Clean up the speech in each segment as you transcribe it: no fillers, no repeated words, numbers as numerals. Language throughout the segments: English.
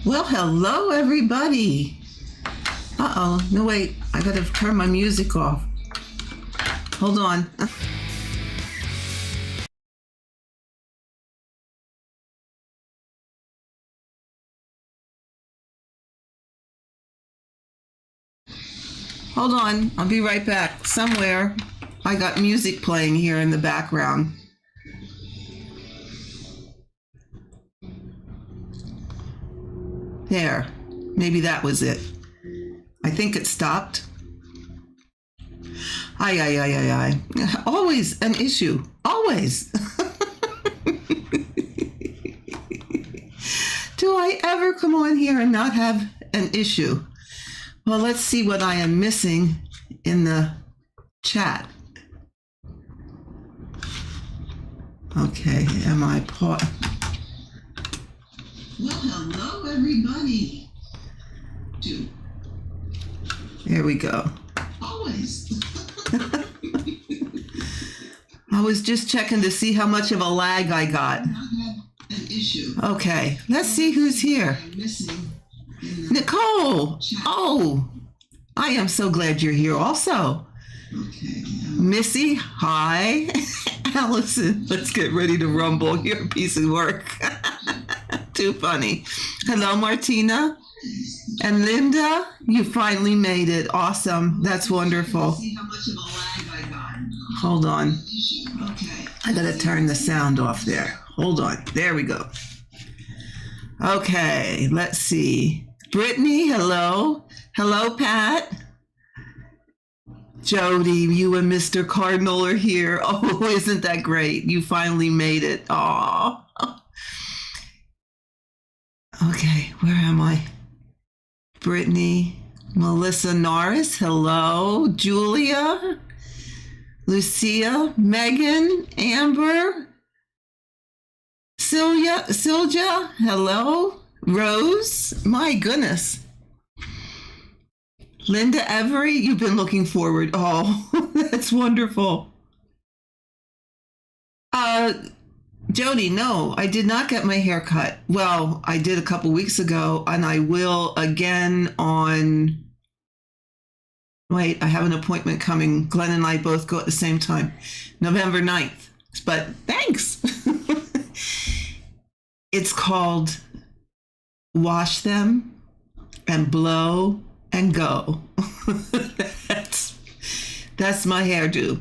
Well, hello, everybody. Uh-oh. No, wait. I gotta turn my music off. Hold on. Hold on. I'll be right back. Somewhere I got music playing here in the background. There. Maybe that was it. I think it stopped. Ay. Always an issue. Always. Do I ever come on here and not have an issue? Well, let's see what I am missing in the chat. Okay, am I paused? Well, hello, everybody. There we go. Always. I was just checking to see how much of a lag I got. Okay, let's see who's here. Nicole. Oh, I am so glad you're here also. Okay. Missy, hi. Allison, let's get ready to rumble. You're a piece of work. Too funny. Hello, Martina. And Linda, you finally made it. Awesome. That's wonderful. Hold on. I gotta turn the sound off there. Hold on. There we go. Okay, let's see. Brittany, hello. Hello, Pat. Jody, you and Mr. Cardinal are here. Oh, isn't that great? You finally made it. Aw. Okay, where am I? Brittany, Melissa Norris, hello. Julia, Lucia, Megan, Amber, Silja, hello. Rose, my goodness. Linda Every, you've been looking forward. Oh, that's wonderful. Jody, no, I did not get my hair cut. Well, I did a couple weeks ago, and I will again on... Wait, I have an appointment coming. Glenn and I both go at the same time. November 9th. But thanks. It's called Wash Them and Blow and Go. That's my hairdo.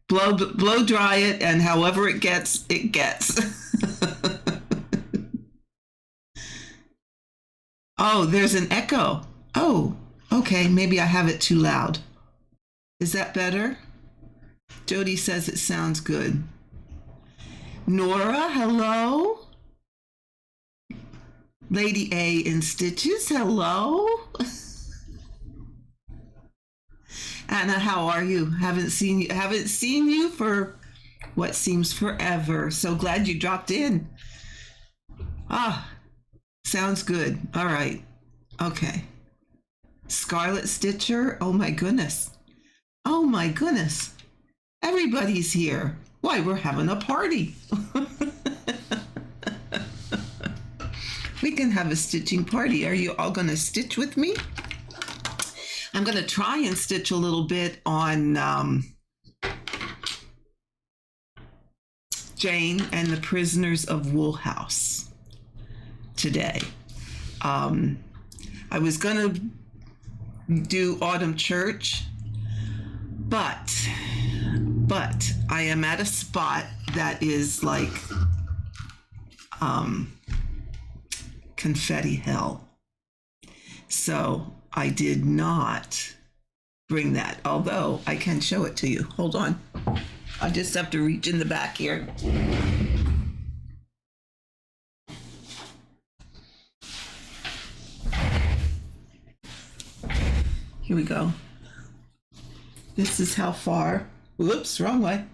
Blow dry it, and however it gets, it gets. Oh, there's an echo. Oh, okay, maybe I have it too loud. Is that better? Jody says it sounds good. Nora, hello. Lady A in Stitches, hello. Anna, how are you? Haven't seen you for what seems forever. So glad you dropped in. Ah, sounds good. All right. Okay. Scarlet Stitcher. Oh my goodness. Oh my goodness. Everybody's here. Why, we're having a party. We can have a stitching party. Are you all going to stitch with me? I'm going to try and stitch a little bit on Jane and the Prisoners of Wool House today. I was going to do Autumn Church, but I am at a spot that is like confetti hell. So I did not bring that, although I can show it to you. Hold on. I just have to reach in the back here. Here we go. This is how far, whoops, wrong way.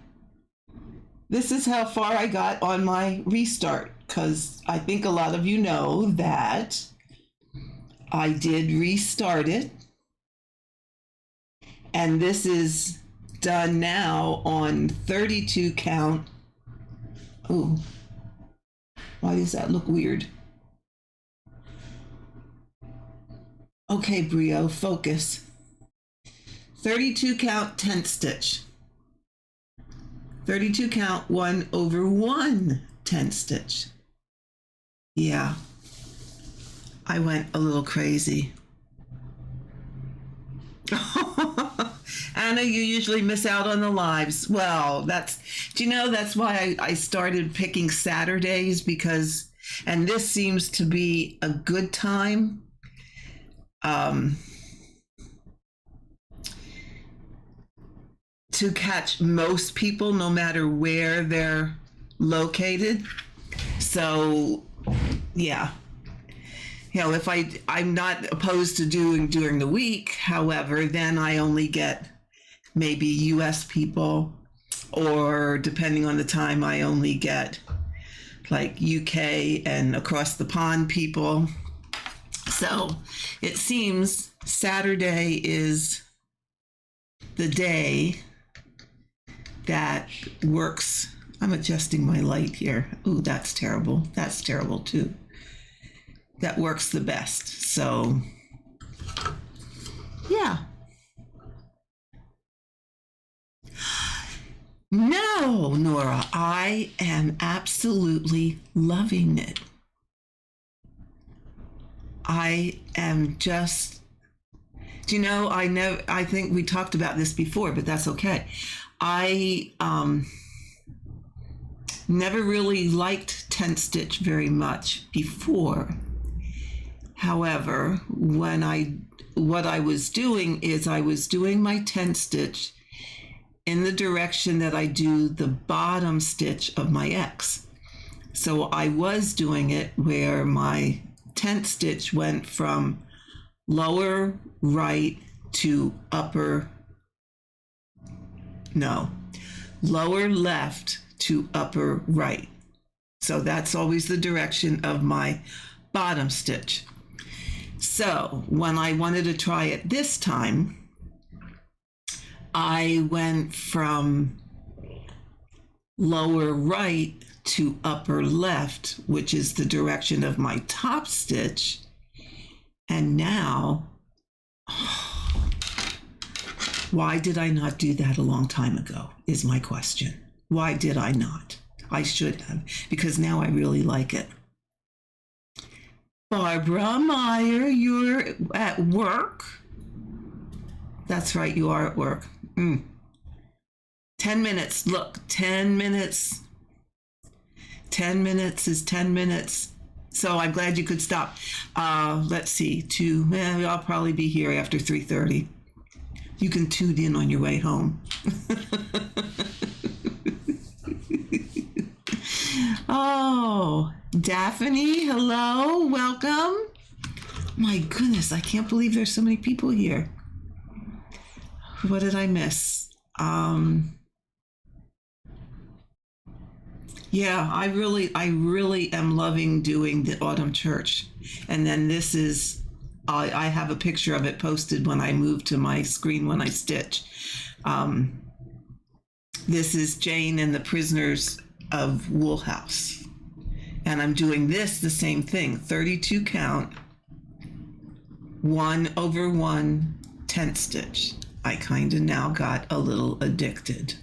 This is how far I got on my restart, because I think a lot of you know that I did restart it, and this is done now on 32 count. Oh, why does that look weird? Okay, Brio, focus. 32 count tent stitch. 32 count 1/1 tent stitch. Yeah, I went a little crazy. Anna, you usually miss out on the lives. Well, that's why I started picking Saturdays because, and this seems to be a good time. To catch most people no matter where they're located. So, yeah. If I'm not opposed to doing during the week, however, then I only get maybe US people, or depending on the time, I only get like UK and across the pond people. So it seems Saturday is the day that works. I'm adjusting my light here. Ooh, that's terrible. That's terrible too. That works the best. So, yeah. No, Nora, I am absolutely loving it. I am just, I think we talked about this before, but that's okay. I never really liked tent stitch very much before. However, what I was doing is I was doing my tent stitch in the direction that I do the bottom stitch of my X. So I was doing it where my tent stitch went from lower right to lower left to upper right. So that's always the direction of my bottom stitch. So when I wanted to try it this time, I went from lower right to upper left, which is the direction of my top stitch. And now, why did I not do that a long time ago is my question. Why did I not? I should have, because now I really like it. Barbara Meyer, you're at work? That's right, you are at work. 10 minutes, look, 10 minutes. 10 minutes is 10 minutes. So I'm glad you could stop. Let's see, I'll probably be here after 3:30. You can tune in on your way home. Oh, Daphne, hello, welcome. My goodness, I can't believe there's so many people here. What did I miss? Yeah, I really am loving doing the autumn church. And then this is, I have a picture of it posted when I move to my screen when I stitch. This is Jane and the Prisoners of Woolhouse. And I'm doing this, the same thing, 32 count, 1/1 tent stitch. I kind of now got a little addicted.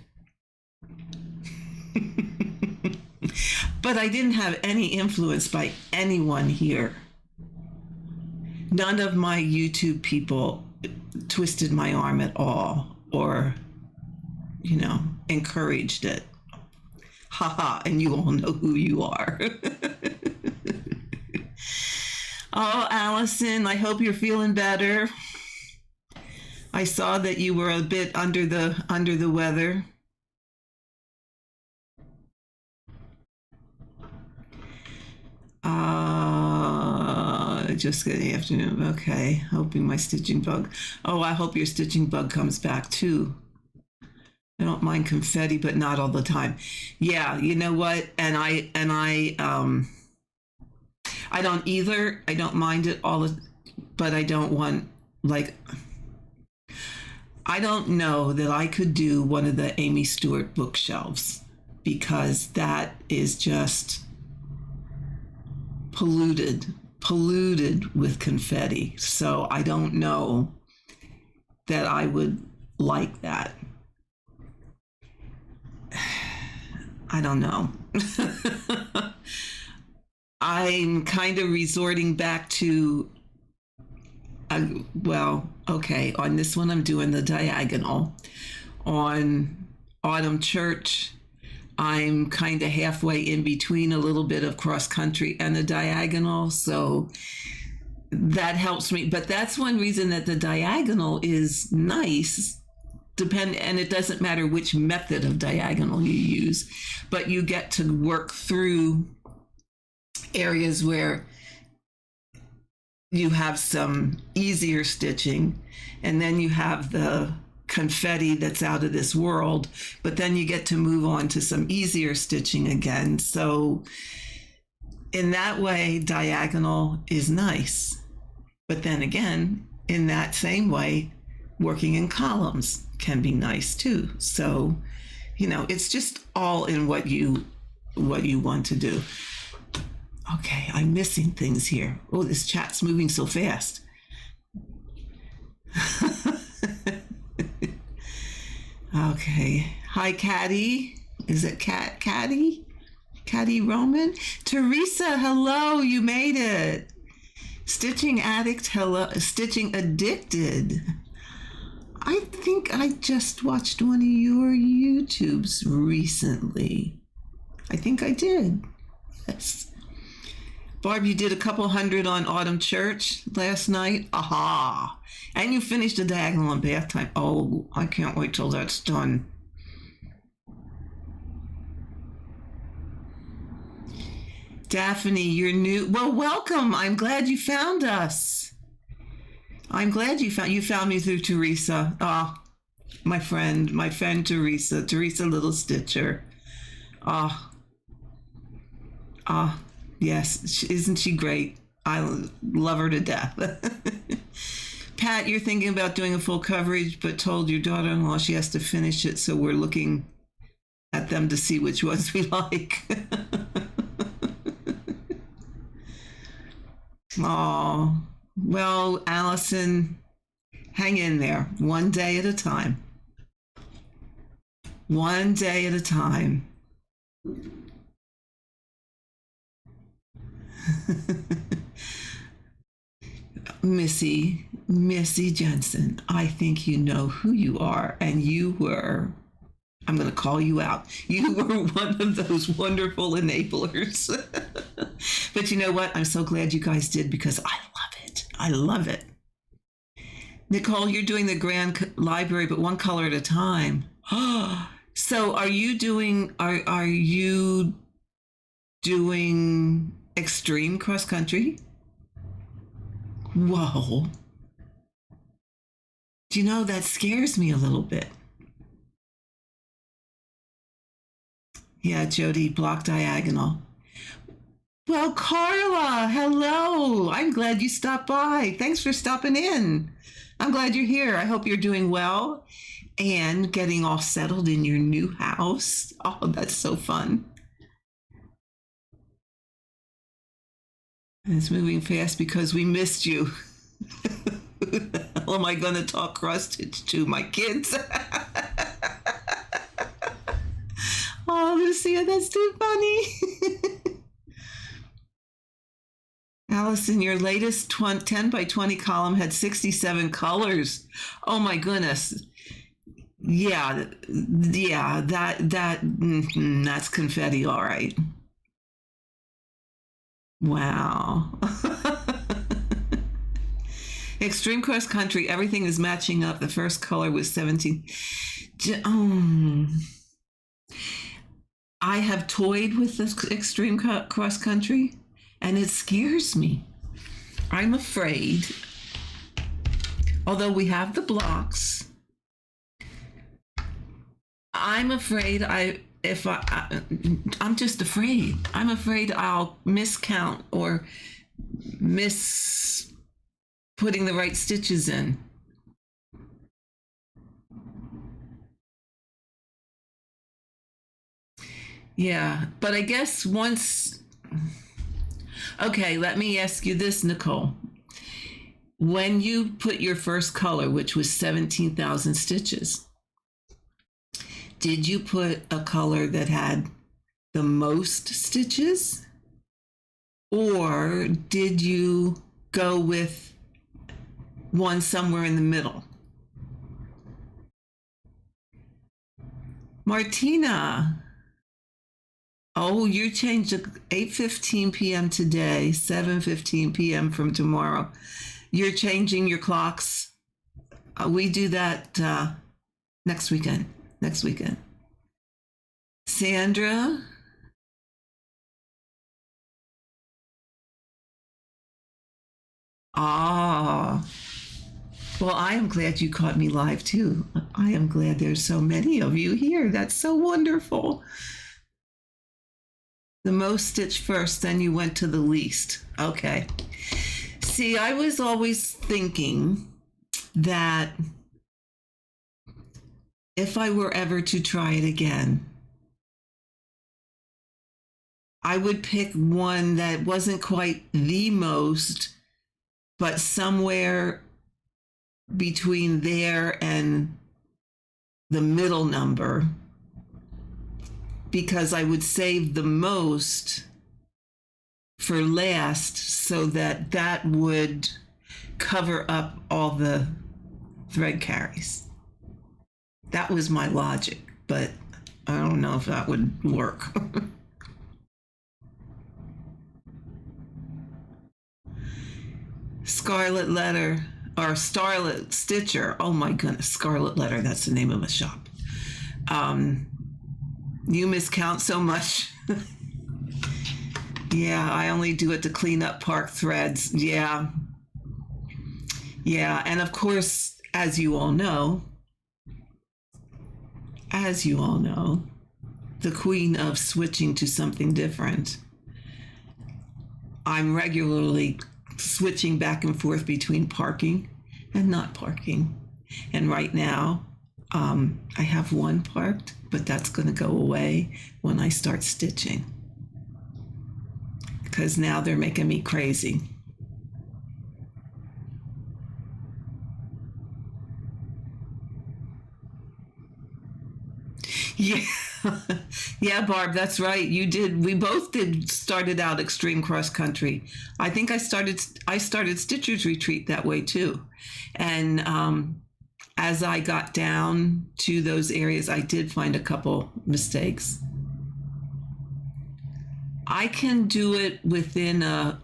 But I didn't have any influence by anyone here. None of my YouTube people twisted my arm at all or, encouraged it. Haha, and you all know who you are. Oh, Allison, I hope you're feeling better. I saw that you were a bit under the weather. Just good afternoon. Okay, hoping my stitching bug. Oh, I hope your stitching bug comes back too. I don't mind confetti, but not all the time. Yeah, you know what? And I don't either. I don't mind it but I don't want, I don't know that I could do one of the Amy Stewart bookshelves because that is just polluted polluted with confetti. So I don't know that I would like that. I don't know. I'm kind of resorting back to, well, okay, on this one, I'm doing the diagonal. On Autumn Church, I'm kind of halfway in between a little bit of cross country and the diagonal. So that helps me. But that's one reason that the diagonal is nice. And it doesn't matter which method of diagonal you use, but you get to work through areas where you have some easier stitching, and then you have the confetti that's out of this world, but then you get to move on to some easier stitching again. So in that way, diagonal is nice. But then again, in that same way, working in columns can be nice too. So, it's just all in what you want to do. Okay, I'm missing things here. Oh, this chat's moving so fast. Okay. Hi, Caddy. Is it Caddy? Caddy Roman? Teresa, hello, you made it. Stitching Addict, hello. Stitching Addicted. I think I just watched one of your YouTubes recently. I think I did. Yes. Barb, you did a couple hundred on Autumn Church last night. Aha. And you finished the diagonal in bath time. Oh, I can't wait till that's done. Daphne, you're new. Well, welcome. I'm glad you found us. I'm glad you found me through Teresa. Oh, my friend Teresa Little Stitcher. Yes, isn't she great? I love her to death. Pat, you're thinking about doing a full coverage, but told your daughter-in-law she has to finish it, so we're looking at them to see which ones we like. Oh, well, Allison, hang in there. One day at a time. One day at a time. Missy Jensen, I think you know who you are, and I'm going to call you out. You were one of those wonderful enablers. But you know what? I'm so glad you guys did, because I love it. I love it. Nicole, you're doing the grand library, but one color at a time. So are you doing extreme cross country? Whoa. Do you know, that scares me a little bit. Yeah, Jody, block diagonal. Well, Carla, hello. I'm glad you stopped by. Thanks for stopping in. I'm glad you're here. I hope you're doing well and getting all settled in your new house. Oh, that's so fun. And it's moving fast because we missed you. Who the hell am I going to talk cross stitch to? My kids? Oh, Lucia, that's too funny. Allison, your latest 10 by 20 column had 67 colors. Oh my goodness. Yeah, that's confetti, all right. Wow. Extreme cross country, everything is matching up. The first color was 17. I have toyed with this extreme cross country, and it scares me. I'm afraid, although we have the blocks, I'm afraid I'm just afraid. I'm afraid I'll miscount or miss putting the right stitches in. Yeah, but I guess once Okay, let me ask you this, Nicole. When you put your first color, which was 17,000 stitches, did you put a color that had the most stitches? Or did you go with one somewhere in the middle? Martina. Oh, you changed to 8:15 p.m. today, 7:15 p.m. from tomorrow. You're changing your clocks. We do that next weekend. Next weekend. Sandra. Ah. Well, I am glad you caught me live too. I am glad there's so many of you here. That's so wonderful. The most stitch first, then you went to the least. Okay. See, I was always thinking that if I were ever to try it again, I would pick one that wasn't quite the most, but somewhere between there and the middle number, because I would save the most for last so that that would cover up all the thread carries. That was my logic, but I don't know if that would work. Scarlet Letter or Starlet Stitcher. Oh my goodness, Scarlet Letter. That's the name of a shop. You miscount so much. Yeah, I only do it to clean up park threads. Yeah. Yeah, and of course, as you all know, the queen of switching to something different. I'm regularly switching back and forth between parking and not parking. And right now, I have one parked, but that's going to go away when I start stitching, because now they're making me crazy. Yeah. Yeah, Barb, that's right. You did. We both did started out extreme cross country. I think I started Stitcher's Retreat that way too. And as I got down to those areas, I did find a couple mistakes. I can do it within a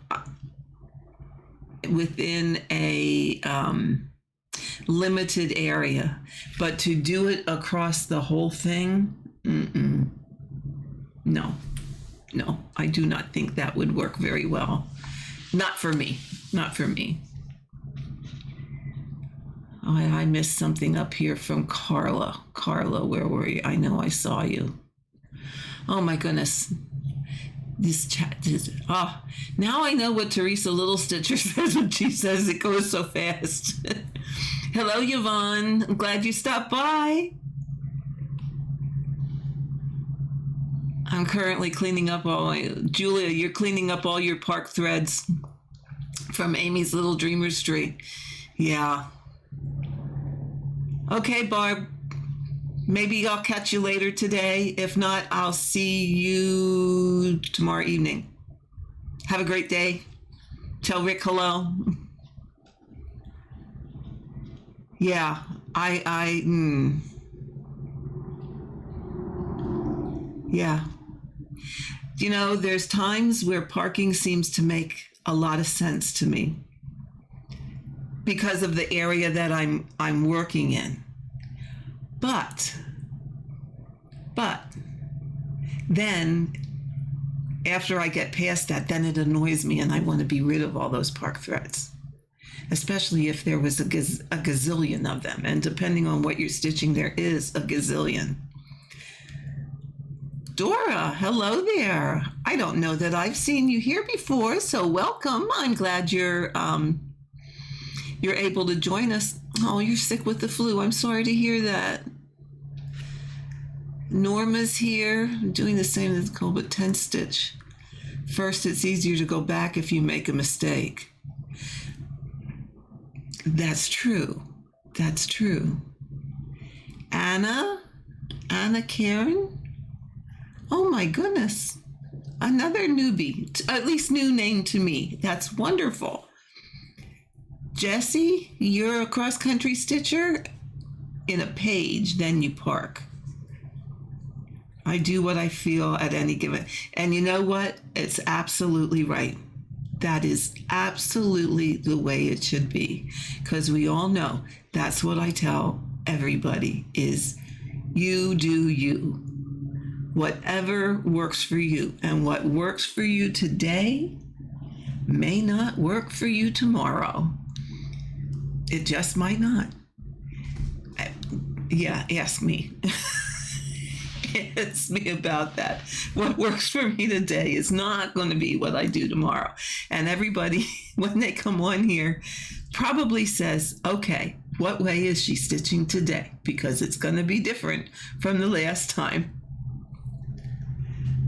limited area, but to do it across the whole thing, no, I do not think that would work very well. Not for me. Oh, I missed something up here from Carla. Carla, where were you? I know I saw you. Oh my goodness. This chat is, now I know what Teresa Little Stitcher says when she says it goes so fast. Hello, Yvonne. I'm glad you stopped by. I'm currently cleaning up Julia, you're cleaning up all your park threads from Amy's Little Dreamer's Tree. Yeah. Okay, Barb. Maybe I'll catch you later today. If not, I'll see you tomorrow evening. Have a great day. Tell Rick hello. Yeah, yeah. You know, there's times where parking seems to make a lot of sense to me because of the area that I'm working in. But then after I get past that, then it annoys me and I want to be rid of all those park threads, especially if there was a gazillion of them. And depending on what you're stitching, there is a gazillion. Dora, hello there. I don't know that I've seen you here before, so welcome. I'm glad you're able to join us. Oh, you're sick with the flu. I'm sorry to hear that. Norma's here, doing the same as Nicole, but 10 stitch First, it's easier to go back if you make a mistake. That's true. That's true. Anna Karen? Oh my goodness. Another newbie, at least new name to me. That's wonderful. Jesse, you're a cross-country stitcher? In a page, then you park. I do what I feel at any given. And you know what? It's absolutely right. That is absolutely the way it should be. Because we all know that's what I tell everybody is you do you. Whatever works for you. And what works for you today may not work for you tomorrow. It just might not. Yeah, ask me. Ask me about that. What works for me today is not going to be what I do tomorrow. And everybody, when they come on here, probably says, okay, what way is she stitching today? Because it's going to be different from the last time.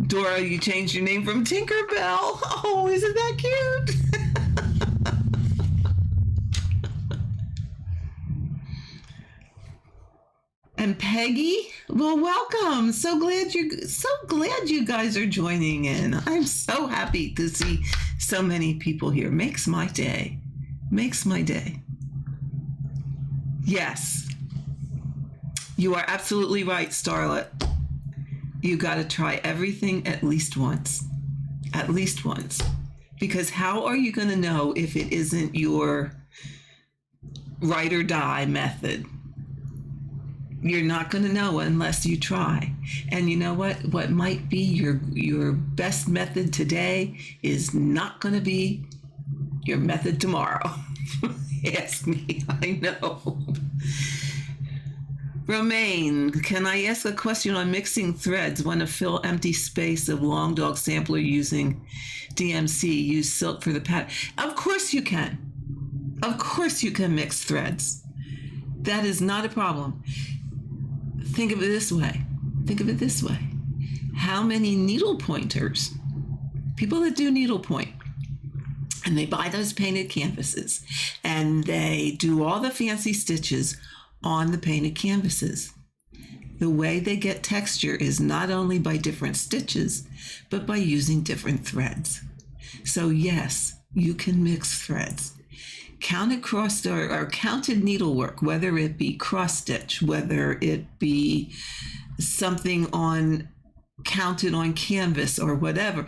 Dora, you changed your name from Tinkerbell. Oh, isn't that cute? And Peggy, well, welcome. So glad you guys are joining in. I'm so happy to see so many people here. Makes my day. Makes my day. Yes. You are absolutely right, Starlet. You got to try everything at least once. At least once. Because how are you going to know if it isn't your ride or die method? You're not going to know unless you try. And you know what? What might be your best method today is not going to be your method tomorrow. Ask me. I know. Romaine, can I ask a question on mixing threads? Want to fill empty space of long dog sampler using DMC? Use silk for the pattern. Of course you can. Of course you can mix threads. That is not a problem. Think of it this way. Think of it this way. How many needle pointers, people that do needlepoint, and they buy those painted canvases, and they do all the fancy stitches on the painted canvases. The way they get texture is not only by different stitches, but by using different threads. So yes, you can mix threads. Counted cross or counted needlework, whether it be cross stitch, whether it be something counted on canvas or whatever.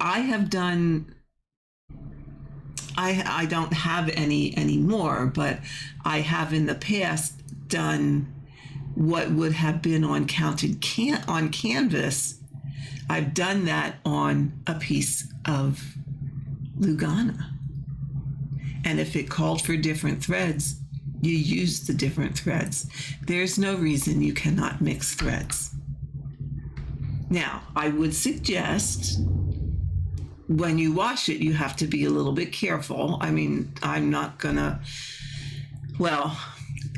I have done, I don't have any anymore, but I have in the past done what would have been on counted on canvas. I've done that on a piece of Lugana. And if it called for different threads, you use the different threads. There's no reason you cannot mix threads. Now, I would suggest when you wash it, you have to be a little bit careful. I mean, I'm not gonna, well,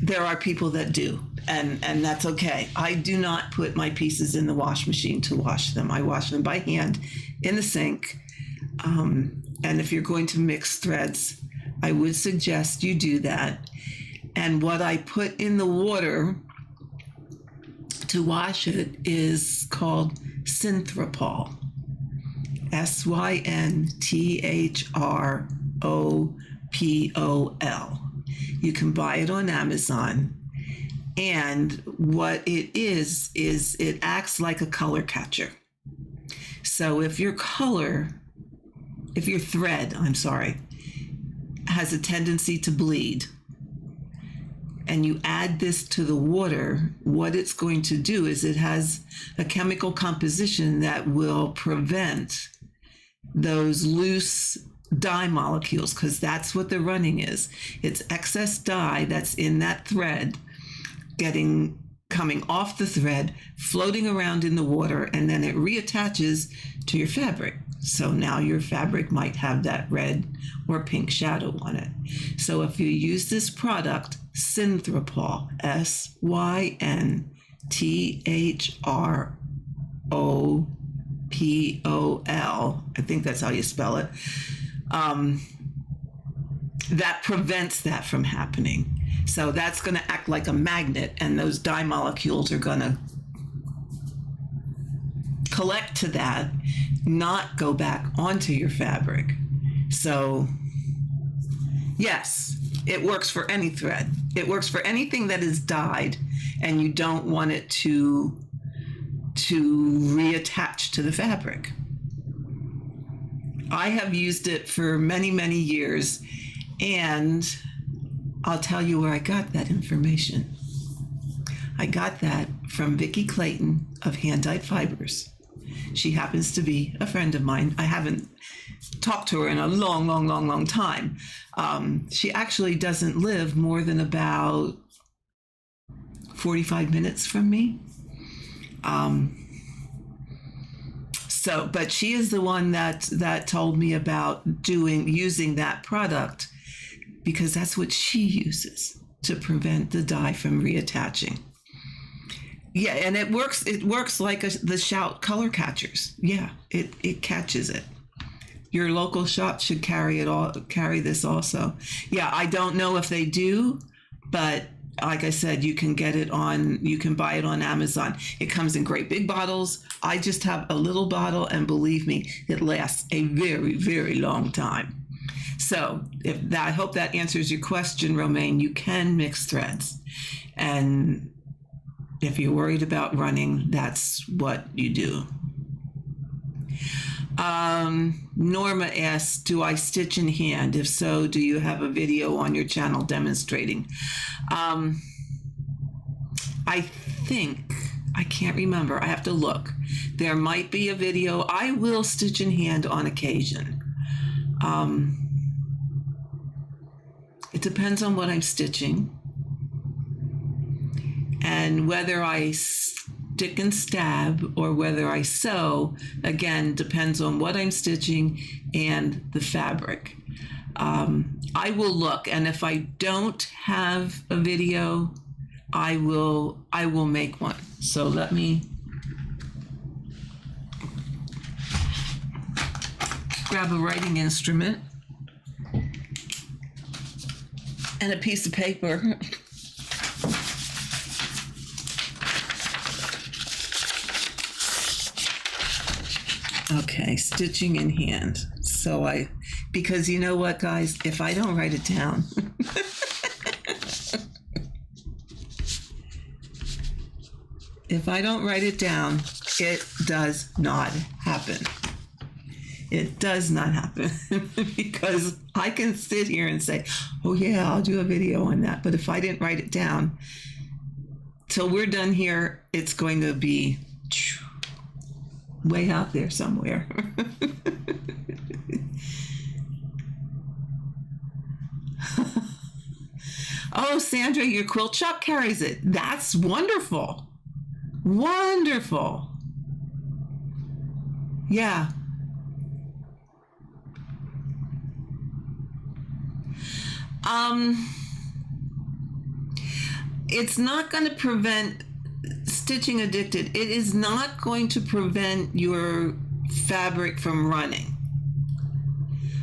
there are people that do, and that's okay. I do not put my pieces in the wash machine to wash them. I wash them by hand in the sink. And if you're going to mix threads, I would suggest you do that. And what I put in the water to wash it is called Synthropol. Synthropol. You can buy it on Amazon. And what it is it acts like a color catcher. So if your thread, has a tendency to bleed, and you add this to the water, what it's going to do is it has a chemical composition that will prevent those loose dye molecules, because that's what the running is. It's excess dye that's in that thread coming off the thread, floating around in the water, and then it reattaches to your fabric. So now your fabric might have that red or pink shadow on it. So if you use this product, Synthropol, Synthrop, Pol, I think that's how you spell it, that prevents that from happening. So that's going to act like a magnet, and those dye molecules are going to collect to that, not go back onto your fabric. So yes, it works for any thread. It works for anything that is dyed and you don't want it to reattach to the fabric. I have used it for many, many years, and I'll tell you where I got that information. I got that from Vicki Clayton of Hand Dyed Fibers. She happens to be a friend of mine. I haven't talked to her in a long time. She actually doesn't live more than about 45 minutes from me. But she is the one that told me about using that product, because that's what she uses to prevent the dye from reattaching. Yeah, and it works like the Shout color catchers. Yeah, it catches it. Your local shop should carry this also. Yeah, I don't know if they do, but like I said, you can buy it on Amazon. It comes in great big bottles. I just have a little bottle, and believe me, it lasts a very, very long time. So I hope that answers your question, Romaine. You can mix threads. And if you're worried about running, that's what you do. Norma asks, do I stitch in hand? If so, do you have a video on your channel demonstrating? I think, I can't remember, I have to look. There might be a video. I will stitch in hand on occasion. It depends on what I'm stitching and whether I stick and stab or whether I sew. Again, depends on what I'm stitching and the fabric. I will look, and if I don't have a video, I will make one. So let me grab a writing instrument and a piece of paper. Okay, stitching in hand. Because you know what, guys, if I don't write it down, if I don't write it down, it does not happen. It does not happen because I can sit here and say, oh yeah, I'll do a video on that. But if I didn't write it down, till we're done here, it's going to be way out there somewhere. Oh, Sandra, your quilt shop carries it. That's wonderful. Wonderful. Yeah. It's not going to prevent stitching addicted. It is not going to prevent your fabric from running.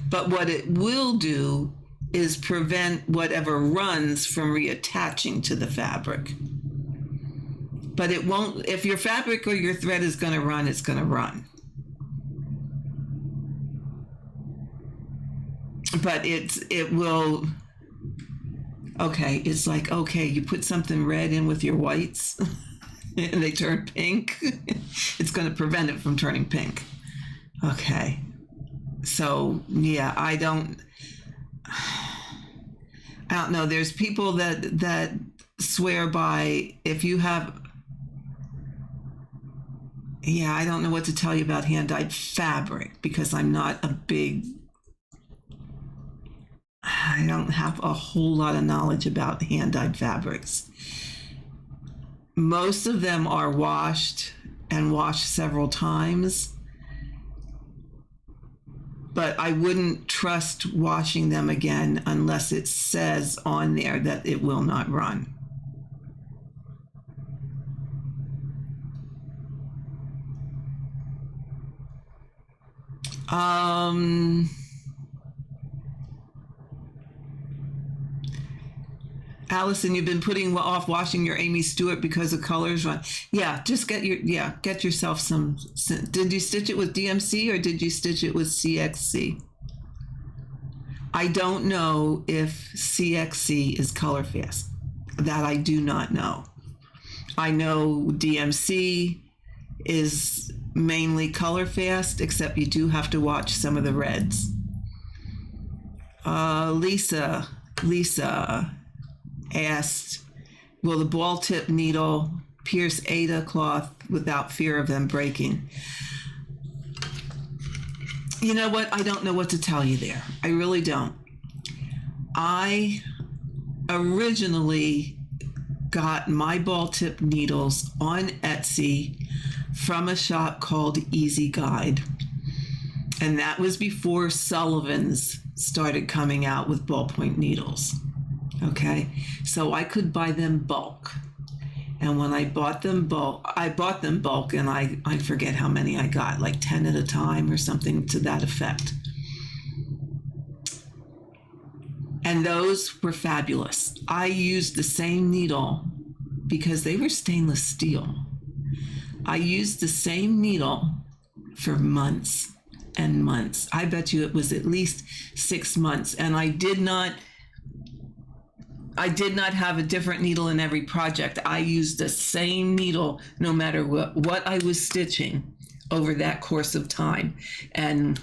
But what it will do is prevent whatever runs from reattaching to the fabric. But it won't, if your fabric or your thread is going to run, it's going to run. But it will, okay, it's like, okay, you put something red in with your whites and they turn pink. It's going to prevent it from turning pink. Okay. So, yeah, I don't know. There's people that swear by, if you have, yeah, I don't know what to tell you about hand-dyed fabric because I'm not a big, I don't have a whole lot of knowledge about hand-dyed fabrics. Most of them are washed and washed several times, but I wouldn't trust washing them again unless it says on there that it will not run. Um, Allison, you've been putting off washing your Amy Stewart because of colors run. Yeah, just get yourself some. Did you stitch it with DMC or did you stitch it with CXC? I don't know if CXC is color fast. That I do not know. I know DMC is mainly color fast, except you do have to watch some of the reds. Lisa asked, will the ball tip needle pierce Ada cloth without fear of them breaking? You know what? I don't know what to tell you there. I really don't. I originally got my ball tip needles on Etsy from a shop called Easy Guide. And that was before Sullivan's started coming out with ballpoint needles. Okay, so I could buy them bulk. And when I bought them bulk, and I forget how many I got, like 10 at a time or something to that effect. And those were fabulous. I used the same needle because they were stainless steel. I used the same needle for months and months. I bet you it was at least 6 months. And I did not have a different needle in every project. I used the same needle no matter what I was stitching over that course of time. And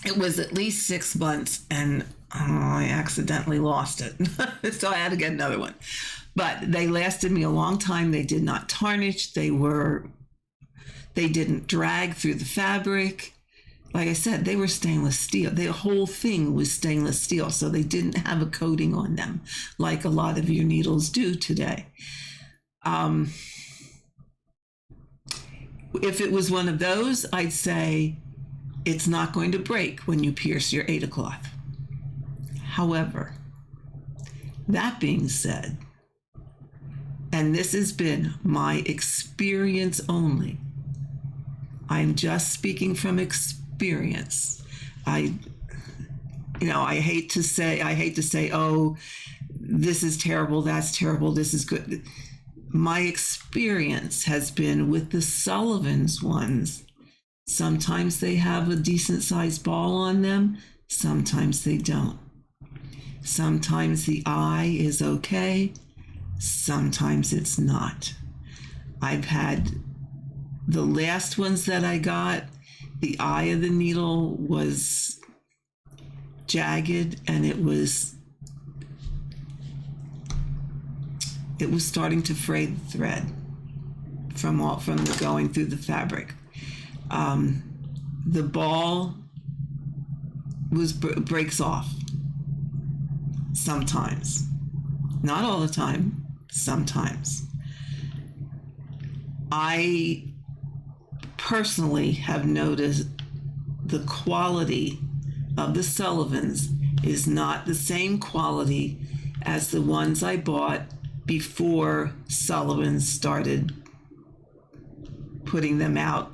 it was at least 6 months, and I accidentally lost it. So I had to get another one. But they lasted me a long time. They did not tarnish. They didn't drag through the fabric. Like I said, they were stainless steel. The whole thing was stainless steel, so they didn't have a coating on them like a lot of your needles do today. If it was one of those, I'd say it's not going to break when you pierce your Ada cloth. However, that being said, and this has been my experience only, I'm just speaking from experience. I hate to say, oh, this is terrible, that's terrible, this is good. My experience has been with the Sullivan's ones. Sometimes they have a decent sized ball on them, sometimes they don't. Sometimes the eye is okay, sometimes it's not. I've had the last ones that I got, the eye of the needle was jagged and it was starting to fray the thread from the going through the fabric. The ball breaks off sometimes, not all the time, sometimes. I personally have noticed the quality of the Sullivans is not the same quality as the ones I bought before Sullivan started putting them out.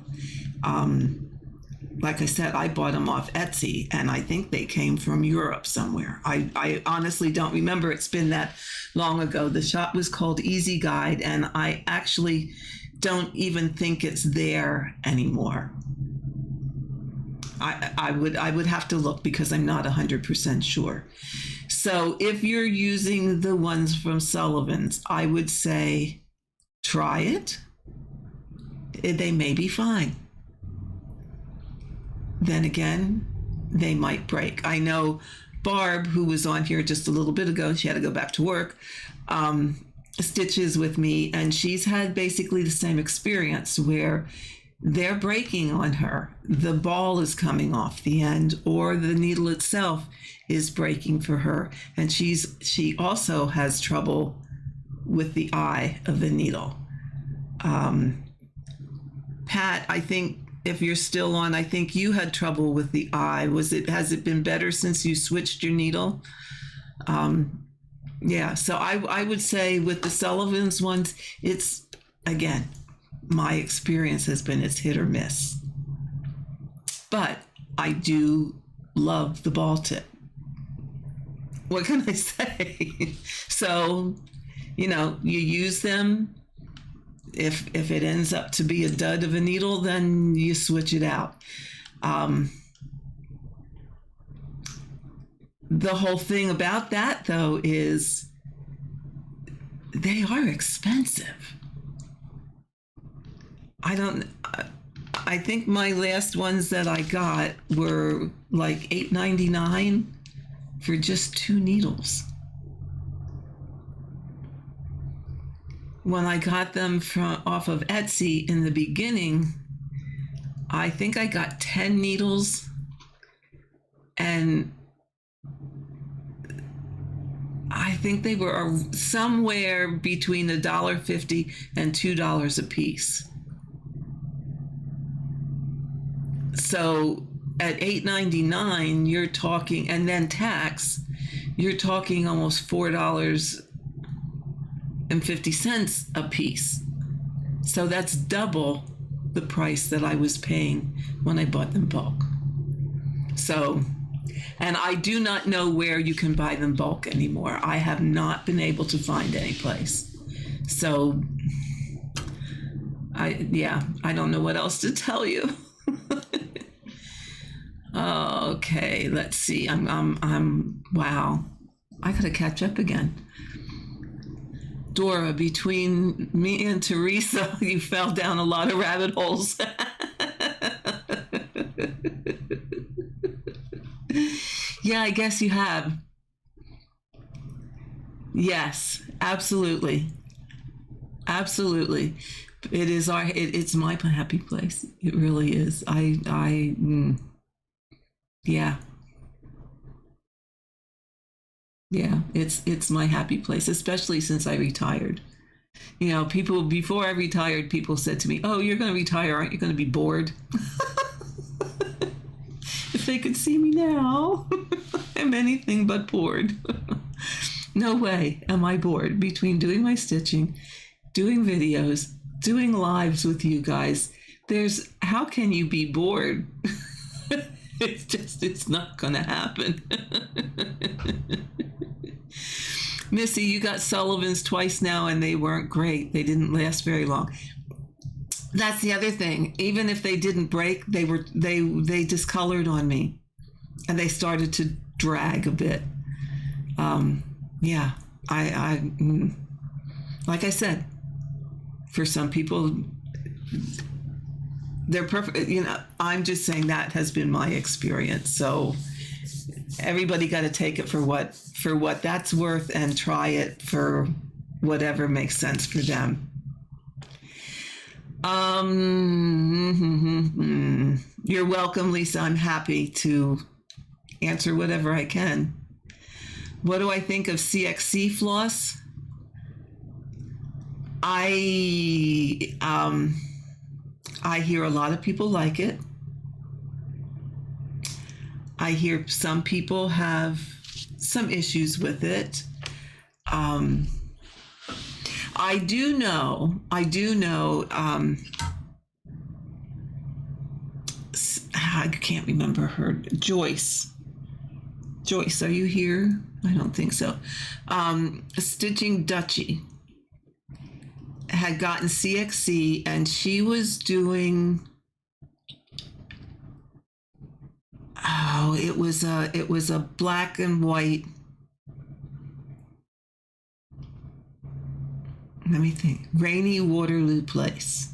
Like I said, I bought them off Etsy, and I think they came from Europe somewhere. I honestly don't remember. It's been that long ago. The shop was called Easy Guide, and I actually don't even think it's there anymore. I would have to look because I'm not 100% sure. So if you're using the ones from Sullivan's, I would say try it. They may be fine. Then again, they might break. I know Barb, who was on here just a little bit ago, she had to go back to work, stitches with me, and she's had basically the same experience where they're breaking on her. The ball is coming off the end, or the needle itself is breaking for her, and she also has trouble with the eye of the needle. Pat, I think if you're still on, I think you had trouble with the eye. Has it been better since you switched your needle? Yeah, so I would say with the Sullivan's ones, it's, again, my experience has been it's hit or miss. But I do love the ball tip. What can I say? So, you use them. If it ends up to be a dud of a needle, then you switch it out. The whole thing about that, though, is they are expensive. I think my last ones that I got were like $8.99 for just 2 needles. When I got them off of Etsy in the beginning, I think I got 10 needles, and I think they were somewhere between $1.50 and $2 a piece. So at $8.99, you're talking, and then tax, you're talking almost $4.50 a piece. So that's double the price that I was paying when I bought them bulk. So, and I do not know where you can buy them bulk anymore. I have not been able to find any place. So, I don't know what else to tell you. Okay, let's see. Wow. I gotta catch up again. Dora, between me and Teresa, you fell down a lot of rabbit holes. Yeah, I guess you have. Yes, absolutely. Absolutely. It is it's my happy place. It really is. Yeah. Yeah, it's my happy place, especially since I retired. People before I retired, people said to me, "Oh, you're going to retire, aren't you going to be bored?" If they could see me now, I'm anything but bored. No way am I bored between doing my stitching, doing videos, doing lives with you guys. How can you be bored? It's not gonna happen. Missy, you got Sullivan's twice now, and they weren't great. They didn't last very long. That's the other thing. Even if they didn't break, they discolored on me, and they started to drag a bit. Yeah, like I said, for some people, they're perfect. I'm just saying that has been my experience. So everybody got to take it for what that's worth, and try it for whatever makes sense for them. You're welcome, Lisa. I'm happy to answer whatever I can. What do I think of CXC floss? I hear a lot of people like it. I hear some people have some issues with it. I do know, I can't remember her, Joyce, are you here? I don't think so. Stitching Dutchie had gotten CXC, and she was doing, it was a black and white, let me think, Rainy Waterloo Place.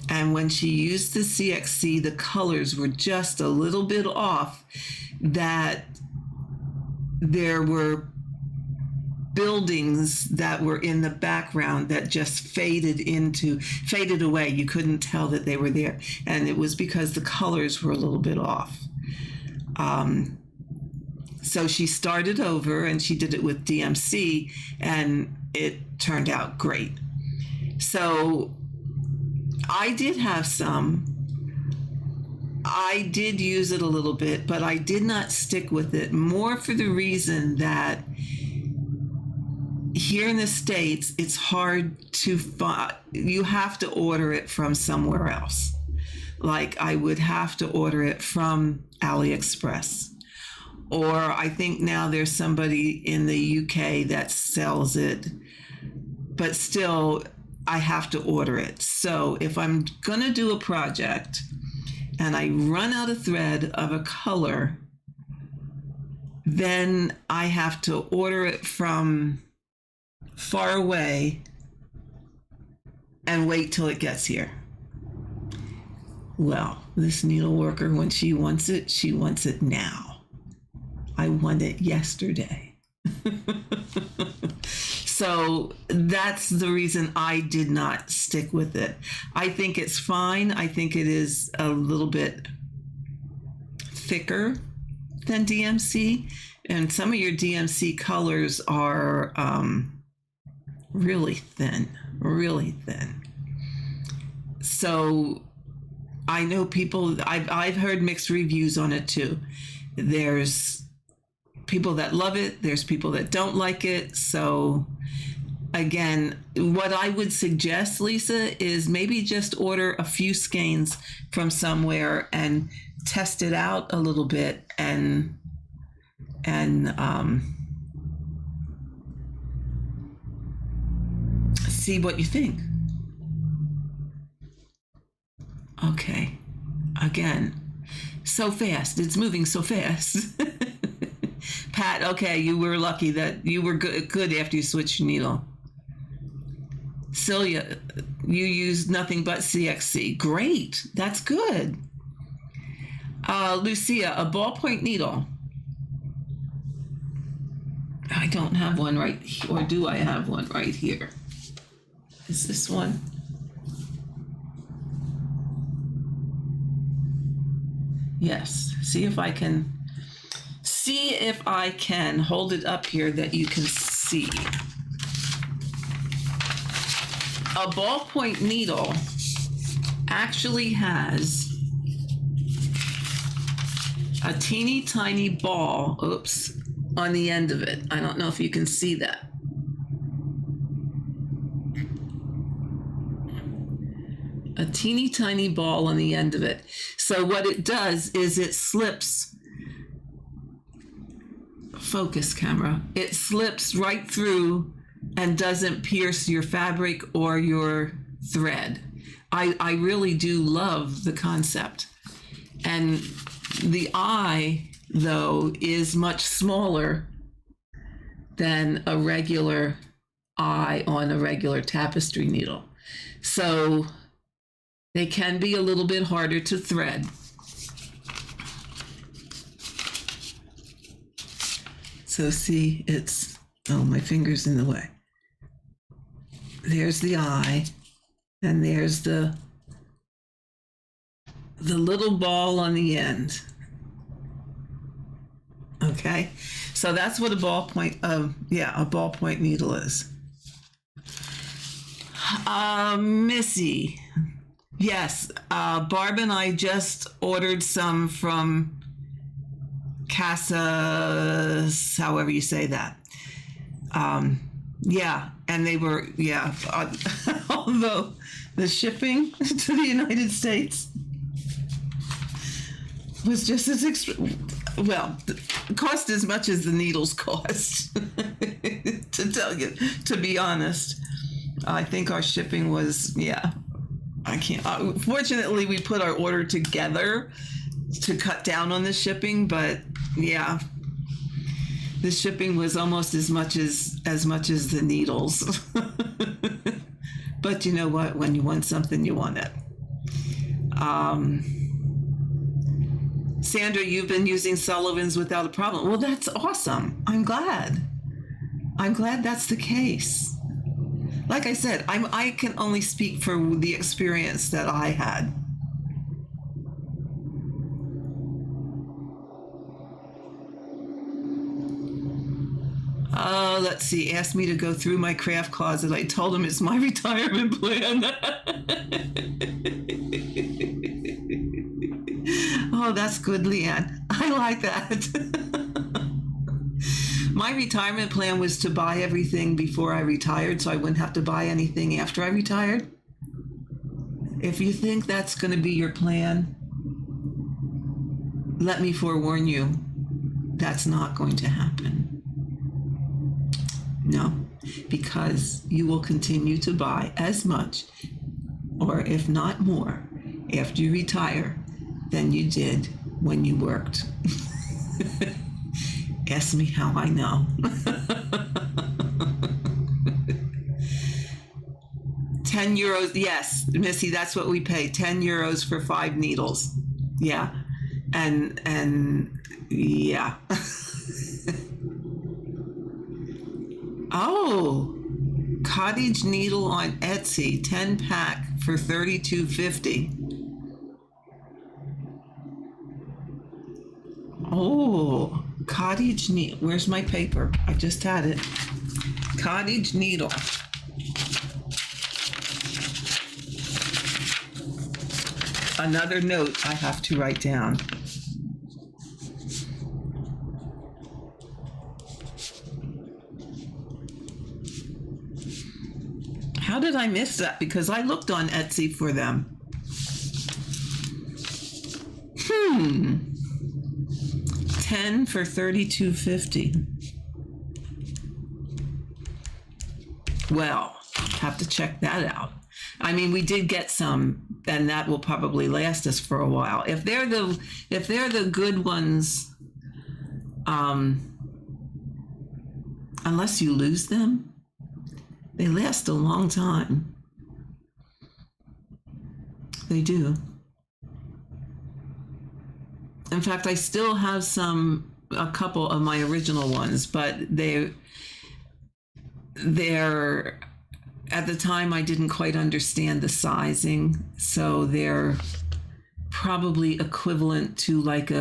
And when she used the CXC, the colors were just a little bit off, that there were buildings that were in the background that just faded away. You couldn't tell that they were there. And it was because the colors were a little bit off. So she started over, and she did it with DMC, and it turned out great. So I did have some. I did use it a little bit, but I did not stick with it, more for the reason that here in the States, it's hard to find. You have to order it from somewhere else. like I would have to order it from AliExpress. Or I think now there's somebody in the UK that sells it, but still I have to order it. So if I'm gonna do a project and I run out of thread of a color, then I have to order it from far away and wait till it gets here. Well, this needle worker, when she wants it now. I want it yesterday. So that's the reason I did not stick with it. I think it's fine. I think it is a little bit thicker than DMC. And some of your DMC colors are really thin, really thin. So I know people, I've heard mixed reviews on it too. There's people that love it, there's people that don't like it. So again, what I would suggest, Lisa, is maybe just order a few skeins from somewhere and test it out a little bit and see what you think. Okay, again, so fast, it's moving so fast. Pat, okay, you were lucky that you were good after you switched your needle. Celia, you used nothing but CXC. Great, that's good. Lucia, a ballpoint needle. I don't have one right here, or do I have one right here? Is this one? Yes, see if I can hold it up here that you can see. A ballpoint needle actually has a teeny tiny ball, on the end of it. I don't know if you can see that. A teeny tiny ball on the end of it. So what it does is it slips, focus camera, it slips right through and doesn't pierce your fabric or your thread. I really do love the concept. And the eye, though, is much smaller than a regular eye on a regular tapestry needle. So they can be a little bit harder to thread. So see, it's, oh, my finger's in the way. There's the eye, and there's the little ball on the end. Okay, so that's what a ballpoint needle is. Missy, yes, Barb and I just ordered some from Casa, however you say that. Yeah, and they were, although the shipping to the United States was just as cost as much as the needles cost. To be honest, I think our shipping was, I can't. Fortunately, we put our order together to cut down on the shipping, but the shipping was almost as much as the needles. But you know what? When you want something, you want it. Sandra, you've been using Sullivan's without a problem. Well, that's awesome. I'm glad that's the case. Like I said, I can only speak for the experience that I had. Let's see, asked me to go through my craft closet. I told him it's my retirement plan. Oh, that's good, Leanne. I like that. My retirement plan was to buy everything before I retired, so I wouldn't have to buy anything after I retired. If you think that's going to be your plan, let me forewarn you, that's not going to happen. No, because you will continue to buy as much, or if not more, after you retire than you did when you worked. Ask me how I know. 10 euros. Yes, Missy, that's what we pay. 10 euros for 5 needles. Yeah. And yeah. Oh, cottage needle on Etsy, 10 pack for $32.50. Oh, cottage needle. Where's my paper? I just had it. Cottage needle. Another note I have to write down. How did I miss that? Because I looked on Etsy for them. 10 for $32.50. Well, have to check that out. I mean, we did get some, and that will probably last us for a while. If they're the good ones, unless you lose them, they last a long time. They do. In fact, I still have a couple of my original ones, but they're at the time I didn't quite understand the sizing, so they're probably equivalent to like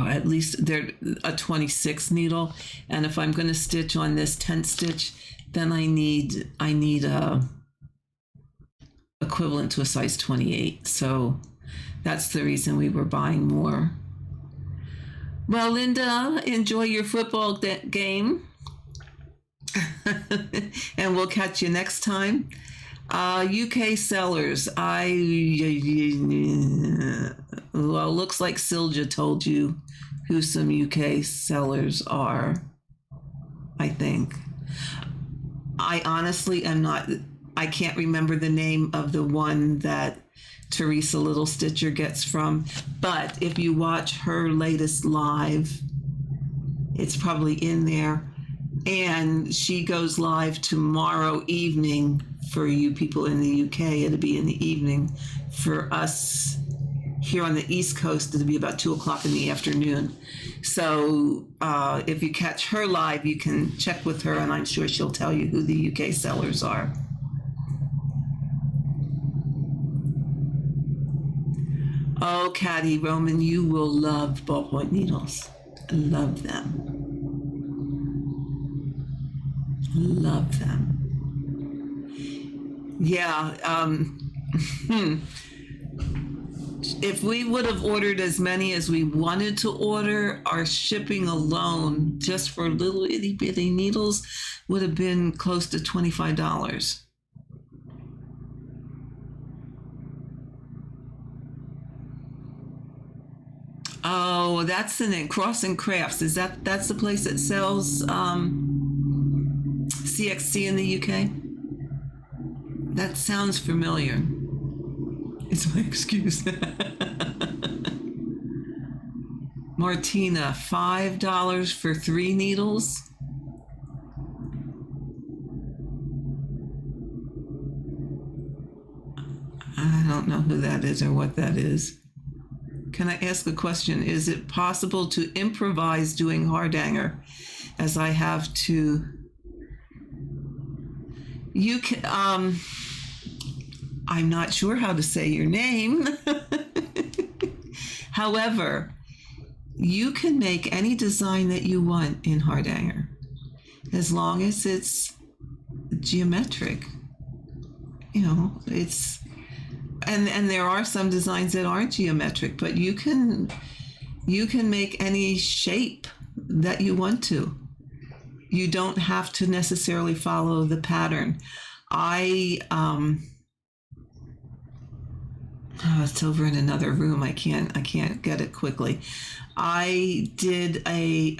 at least they're a 26 needle, and if I'm going to stitch on this 10 stitch, then I need a equivalent to a size 28. So that's the reason we were buying more. Well, Linda, enjoy your football game. And we'll catch you next time. UK sellers. Well, looks like Silja told you who some UK sellers are, I think. I honestly am not, I can't remember the name of the one that Teresa Little Stitcher gets from, but if you watch her latest live, it's probably in there. And she goes live tomorrow evening for you people in the UK. It'll be in the evening. For us here on the East Coast, it'll be about 2:00 in the afternoon. So if you catch her live, you can check with her, and I'm sure she'll tell you who the UK sellers are. Oh, Caddy Roman, you will love ballpoint needles. Love them. Love them. Yeah. If we would have ordered as many as we wanted to order, our shipping alone, just for little itty bitty needles, would have been close to $25. Oh, that's the name. Cross and Crafts. That's the place that sells CXC in the UK? That sounds familiar. It's my excuse. Martina, $5 for 3 needles. I don't know who that is or what that is. Can I ask a question? Is it possible to improvise doing hardhanger, as I have to? You can. I'm not sure how to say your name. However, you can make any design that you want in hardhanger, as long as it's geometric. You know, it's. And there are some designs that aren't geometric, but you can make any shape that you want to. You don't have to necessarily follow the pattern. I oh, it's over in another room. I can't get it quickly. I did a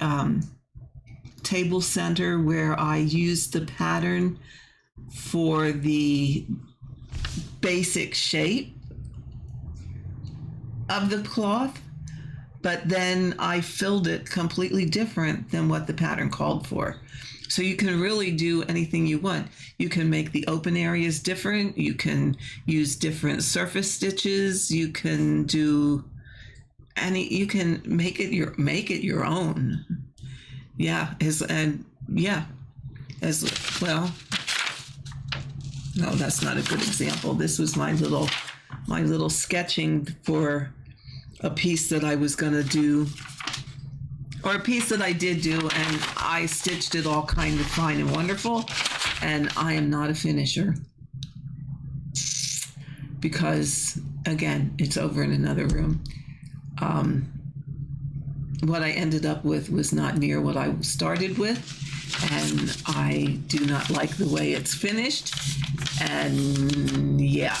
table center where I used the pattern for the basic shape of the cloth, but then I filled it completely different than what the pattern called for. So you can really do anything you want. You can make the open areas different. You can use different surface stitches. You can do you can make it your own. Yeah, as well. No, that's not a good example. This was my little sketching for a piece that I was going to do, or a piece that I did do, and I stitched it all kind of fine and wonderful, and I am not a finisher because, again, it's over in another room. What I ended up with was not near what I started with, and I do not like the way it's finished, and yeah.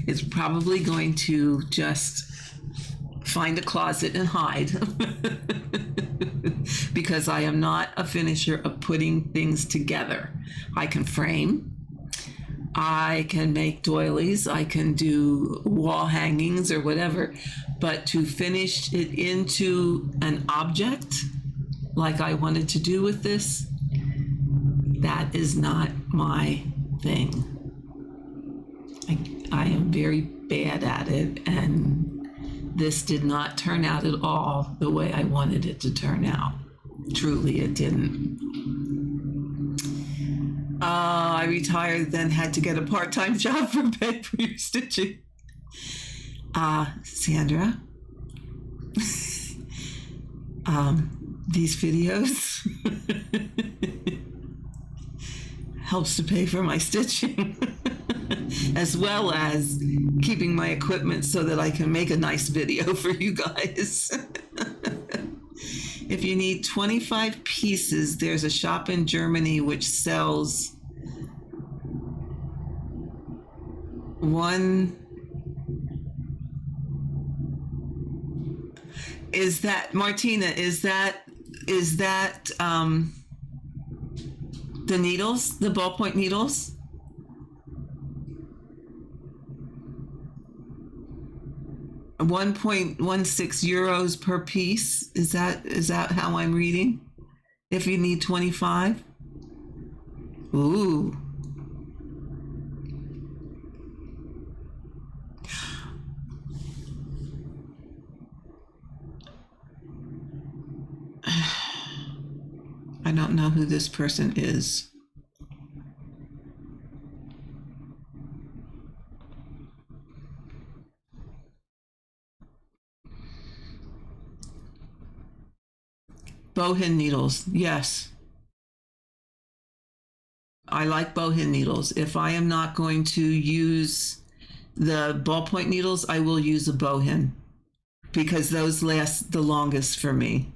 It's probably going to just find a closet and hide because I am not a finisher of putting things together. I can frame, I can make doilies, I can do wall hangings or whatever, but to finish it into an object like I wanted to do with this, that is not my thing. I am very bad at it, and this did not turn out at all the way I wanted it to turn out. Truly, it didn't. I retired, then had to get a part-time job for paper stitching. Sandra, these videos helps to pay for my stitching, as well as keeping my equipment so that I can make a nice video for you guys. If you need 25 pieces, there's a shop in Germany which sells one. Is that, Martina, is that the needles, the ballpoint needles? €1.16 per piece. Is that how I'm reading? If you need 25? Ooh. I don't know who this person is. Bohin needles, yes. I like bohin needles. If I am not going to use the ballpoint needles, I will use a bohin because those last the longest for me.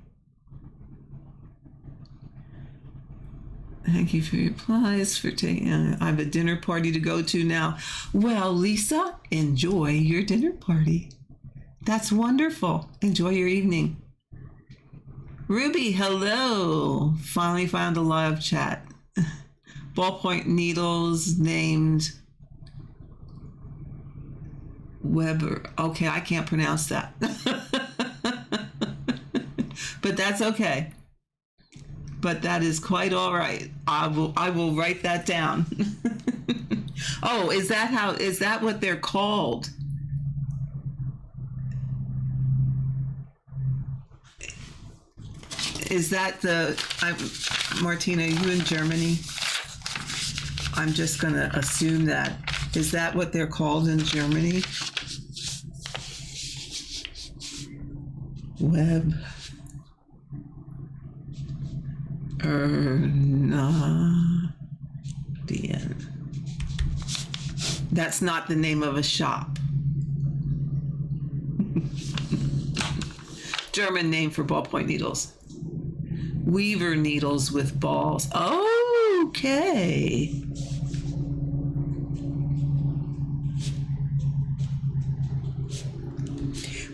Thank you for your replies, for taking. I have a dinner party to go to now. Well, Lisa, enjoy your dinner party. That's wonderful. Enjoy your evening. Ruby, hello. Finally found a live chat. Ballpoint needles named Weber. Okay, I can't pronounce that. But that's okay. But that is quite all right. I will write that down. Oh, is that what they're called? Is that Martina, are you in Germany? I'm just going to assume that. Is that what they're called in Germany? Web. That's not the name of a shop. German name for ballpoint needles. Weaver needles with balls. Oh, Okay.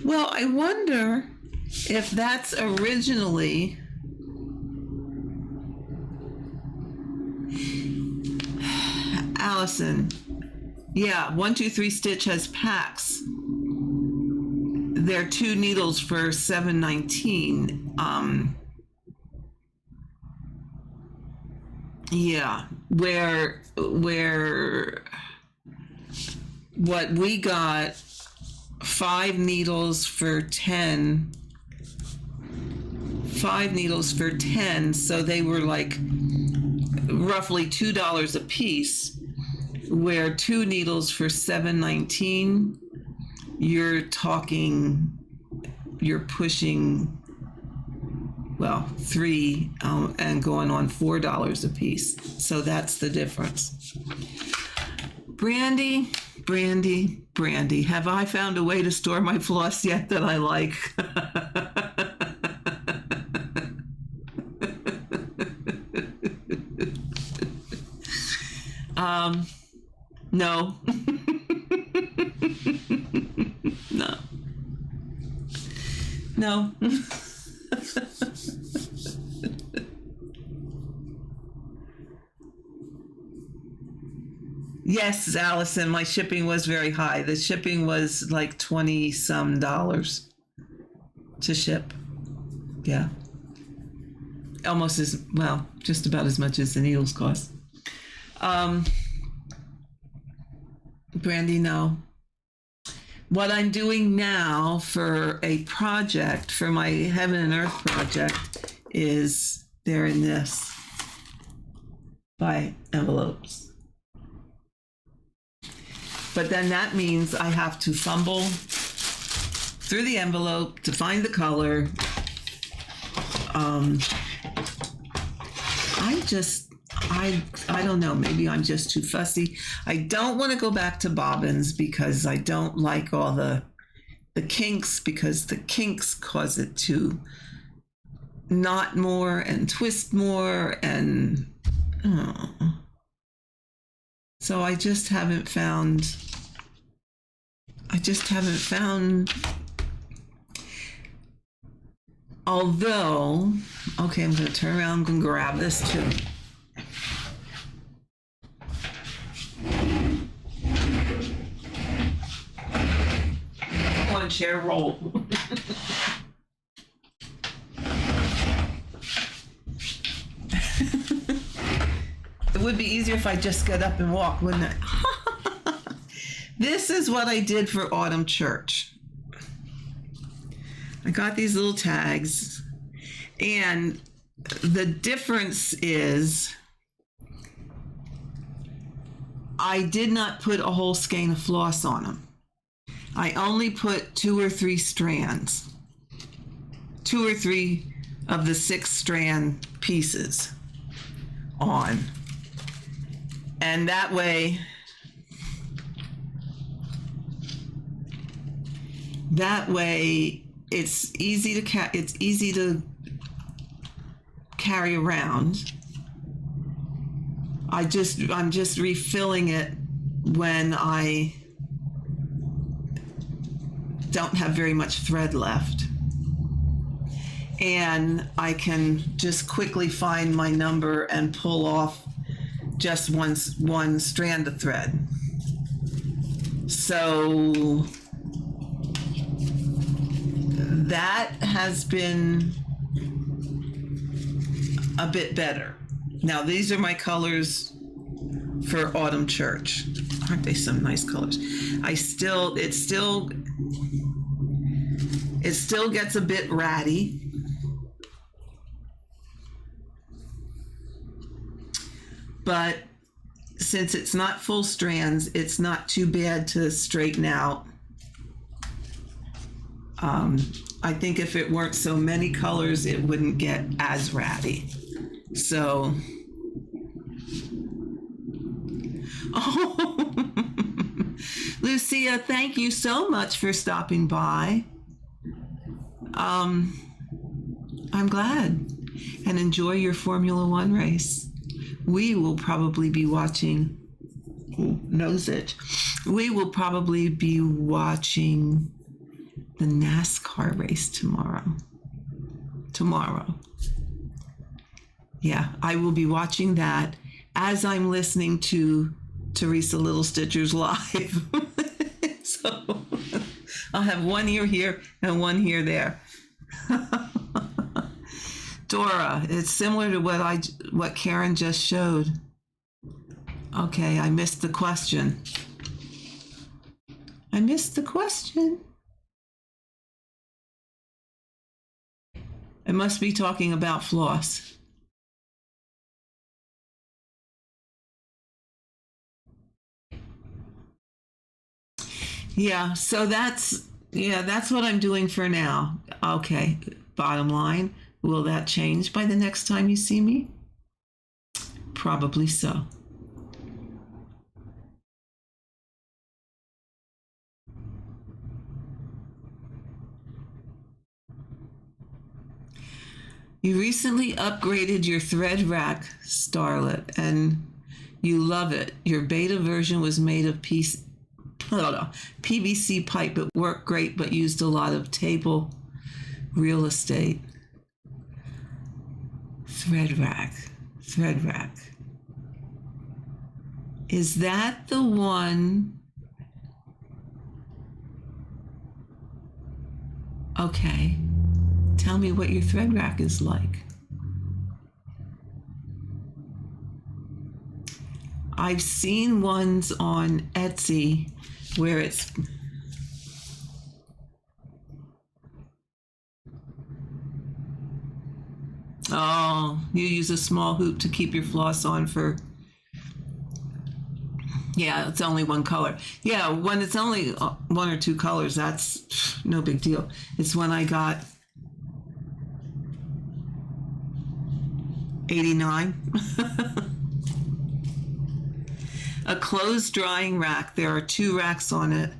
Well, I wonder if that's originally Allison. Yeah, 123 Stitch has packs. They're 2 needles for $7.19. Yeah, where what we got 5 needles for 10. 5 needles for 10, so they were like roughly $2 a piece. Where 2 needles for $7.19, you're pushing, well, 3 and going on $4 a piece. So that's the difference. Brandy, have I found a way to store my floss yet that I like? No. No. Yes, Allison, my shipping was very high. The shipping was like $20-some to ship. Yeah. Almost as, well, just about as much as the needles cost. Brandy, no. What I'm doing now for a project, for my Heaven and Earth project, is they're in this by envelopes. But then that means I have to fumble through the envelope to find the color. I don't know, maybe I'm just too fussy. I don't want to go back to bobbins because I don't like all the kinks, because the kinks cause it to knot more and twist more, and so I just haven't found although, okay, I'm going to turn around, I'm going to grab this too. One chair roll. It would be easier if I just got up and walked, wouldn't it? This is what I did for Autumn Church. I got these little tags, and the difference is I did not put a whole skein of floss on them. I only put 2 or 3 strands, 2 or 3 of the 6 strand pieces on. And that way, it's easy to carry around. I'm just refilling it when I don't have very much thread left. And I can just quickly find my number and pull off just one strand of thread. So that has been a bit better. Now these are my colors for Autumn Church. Aren't they some nice colors? It still gets a bit ratty. But since it's not full strands, it's not too bad to straighten out. I think if it weren't so many colors, it wouldn't get as ratty. So, oh, Lucia, thank you so much for stopping by. I'm glad, and enjoy your Formula One race. we will probably be watching, nose itch, we will probably be watching the NASCAR race tomorrow. Yeah, I will be watching that as I'm listening to Teresa Little Stitcher's live. So I'll have one ear here and one ear there. Dora, it's similar to what Karen just showed. Okay, I missed the question. It must be talking about floss. Yeah, so that's what I'm doing for now. Okay, bottom line, will that change by the next time you see me? Probably so. You recently upgraded your thread rack, Starlet, and you love it. Your beta version was made of PVC pipe. It worked great, but used a lot of table real estate. Thread rack. Is that the one? Okay. Tell me what your thread rack is like. I've seen ones on Etsy where it's you use a small hoop to keep your floss on for, yeah, it's only one color. Yeah, when it's only one or two colors, that's no big deal. It's when I got 89. A closed drying rack. There are 2 racks on it.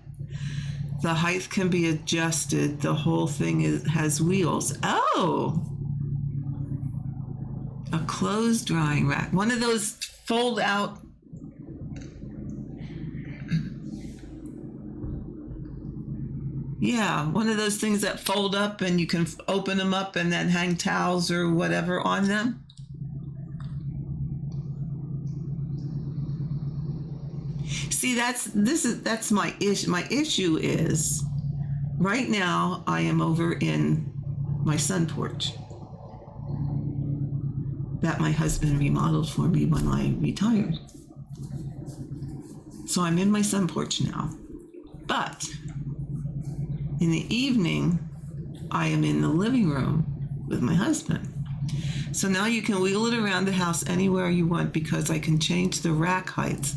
The height can be adjusted. The whole thing has wheels. Oh! A closed drying rack. One of those fold out. Yeah, one of those things that fold up and you can open them up and then hang towels or whatever on them. See, that's my issue. My issue is right now I am over in my sun porch that my husband remodeled for me when I retired. So I'm in my sun porch now. But in the evening, I am in the living room with my husband. So now you can wheel it around the house anywhere you want because I can change the rack heights.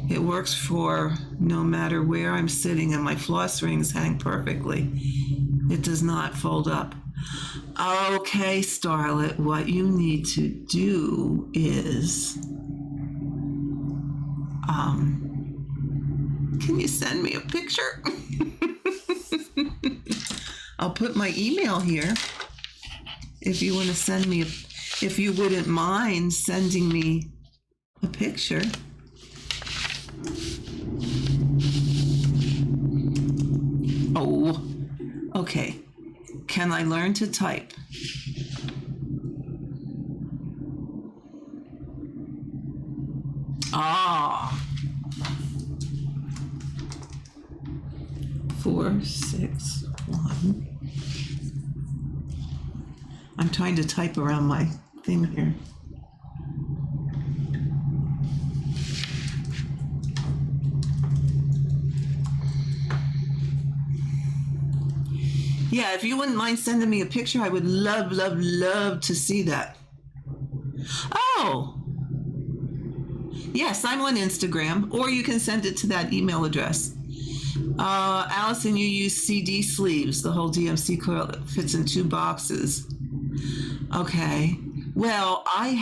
It works for no matter where I'm sitting, and my floss rings hang perfectly. It does not fold up. Okay, Starlet, what you need to do is, can you send me a picture? I'll put my email here if you want to send me, if you wouldn't mind sending me a picture. Oh, okay. Can I learn to type? Ah. 461. I'm trying to type around my thing here. Yeah, if you wouldn't mind sending me a picture, I would love to see that. Oh, yes, I'm on Instagram, or you can send it to that email address. Allison, you use CD sleeves. The whole DMC coil fits in 2 boxes. Okay. Well, I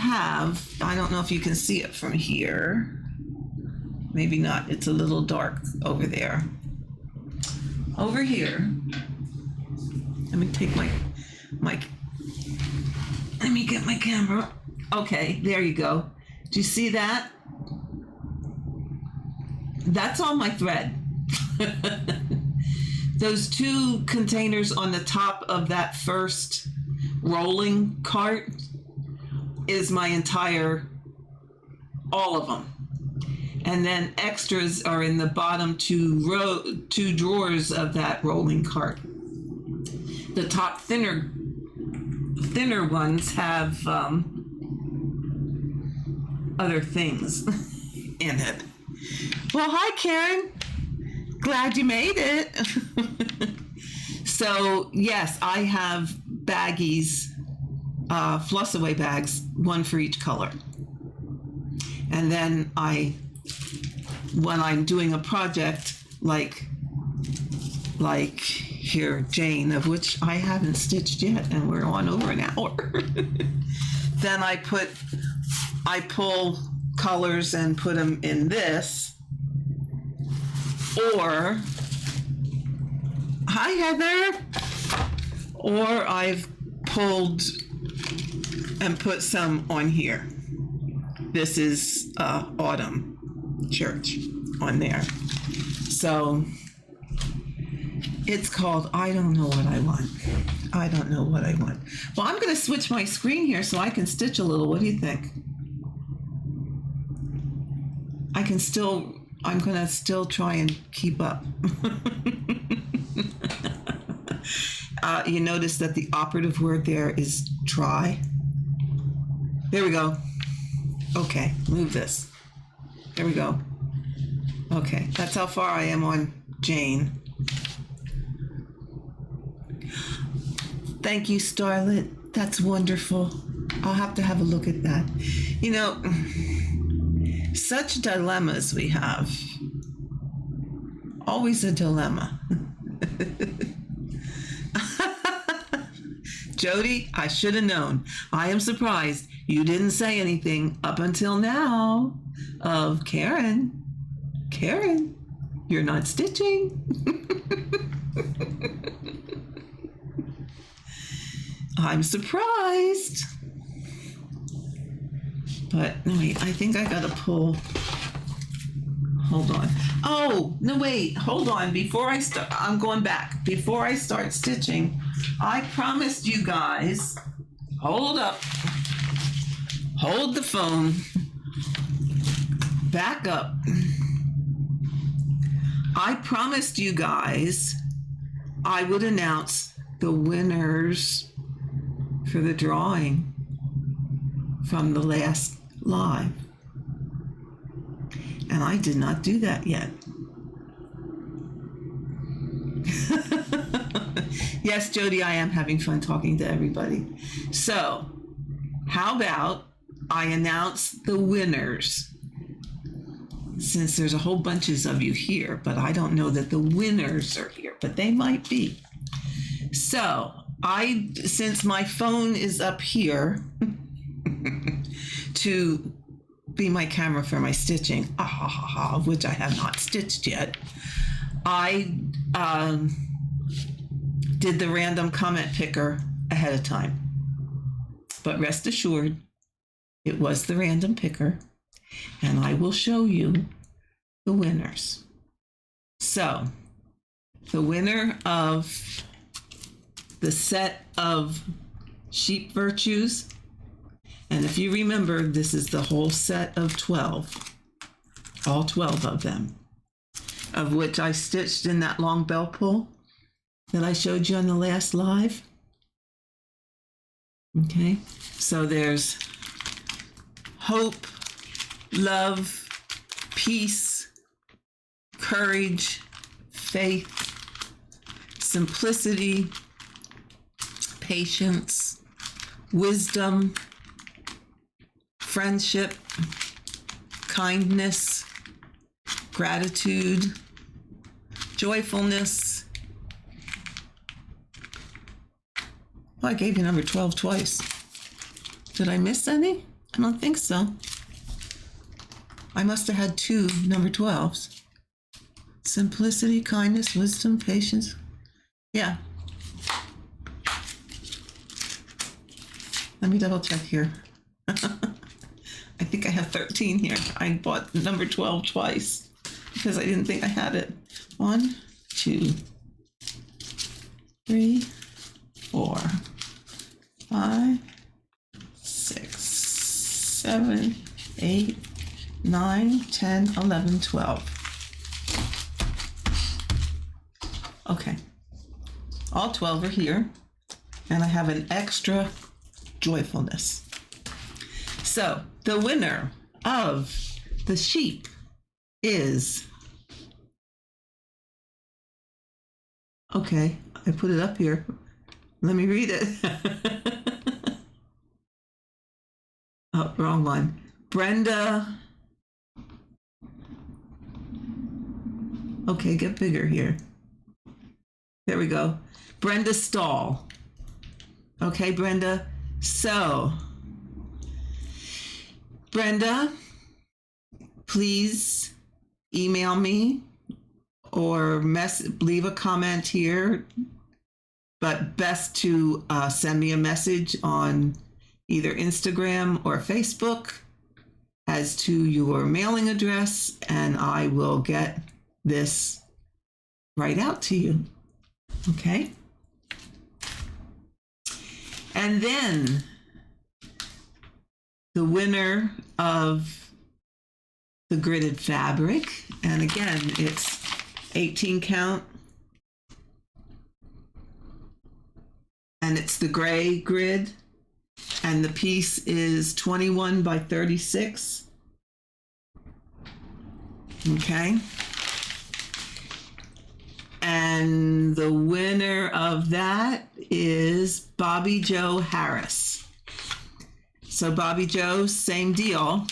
don't know if you can see it from here. Maybe not. It's a little dark over there. Over here. Let me take my let me get my camera. Okay, there you go. Do you see that? That's all my thread. Those two containers on the top of that first rolling cart is my entire, all of them. And then extras are in the bottom two drawers of that rolling cart. The top thinner ones have other things in it. Well, hi, Karen. Glad you made it. So, yes, I have baggies, floss away bags, one for each color. And then when I'm doing a project like here, Jane, of which I haven't stitched yet, and we're on over an hour, then I pull colors and put them in this. Or, hi Heather, or I've pulled and put some on here. This is Autumn Church on there. So it's called I Don't Know What I Want. I don't know what I want. Well, I'm going to switch my screen here so I can stitch a little. What do you think? I'm going to still try and keep up. You notice that the operative word there is try. There we go. Okay, move this. There we go. Okay, that's how far I am on Jane. Thank you, Starlet. That's wonderful. I'll have to have a look at that. You know, such dilemmas we have. Always a dilemma. Jody, I should have known. I am surprised you didn't say anything up until now of Karen. Karen, you're not stitching. I'm surprised. But wait, I think I gotta pull. Hold on. Oh, no, wait, hold on. Before I start, I'm going back. Before I start stitching, I promised you guys, hold up. Hold the phone. Back up. I promised you guys I would announce the winners for the drawing from the last live. And I did not do that yet. Yes, Jody, I am having fun talking to everybody. So, how about I announce the winners? Since there's a whole bunches of you here, but I don't know that the winners are here, but they might be. So, since my phone is up here to be my camera for my stitching, which I have not stitched yet, I did the random comment picker ahead of time. But rest assured, it was the random picker, and I will show you the winners. So, the winner of the set of Sheep Virtues, and if you remember, this is the whole set of 12, all 12 of them, of which I stitched in that long bell pull that I showed you on the last live. Okay, so there's hope, love, peace, courage, faith, simplicity, patience, wisdom, friendship, kindness, gratitude, joyfulness. Well, I gave you number 12 twice. Did I miss any? I don't think so. I must have had 2 number 12s. Simplicity, kindness, wisdom, patience. Yeah. Let me double check here. I think I have 13 here. I bought number 12 twice because I didn't think I had it. 1, 2, 3, 4, 5, 6, 7, 8, 9, 10, 11, 12. Okay. All 12 are here. And I have an extra joyfulness. So the winner of the sheep is, okay, I put it up here. Let me read it. Oh, wrong one. Brenda. Okay, get bigger here. There we go. Brenda Stahl. Okay, Brenda. So, Brenda, please email me or leave a comment here, but best to send me a message on either Instagram or Facebook as to your mailing address, and I will get this right out to you. Okay? And then the winner of the gridded fabric, and again, it's 18 count, and it's the gray grid, and the piece is 21 by 36. Okay. And the winner of that is Bobby Joe Harris. So Bobby Joe, same deal.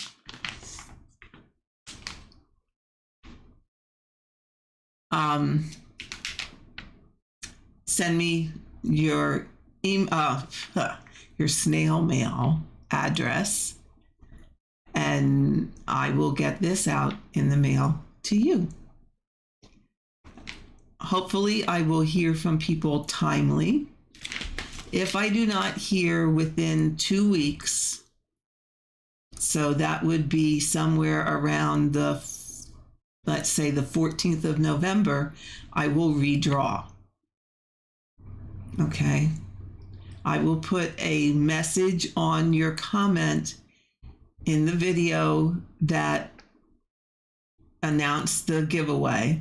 Send me your your snail mail address, and I will get this out in the mail to you. Hopefully, I will hear from people timely. If I do not hear within 2 weeks, so that would be somewhere around let's say the 14th of November, I will redraw. Okay. I will put a message on your comment in the video that announced the giveaway.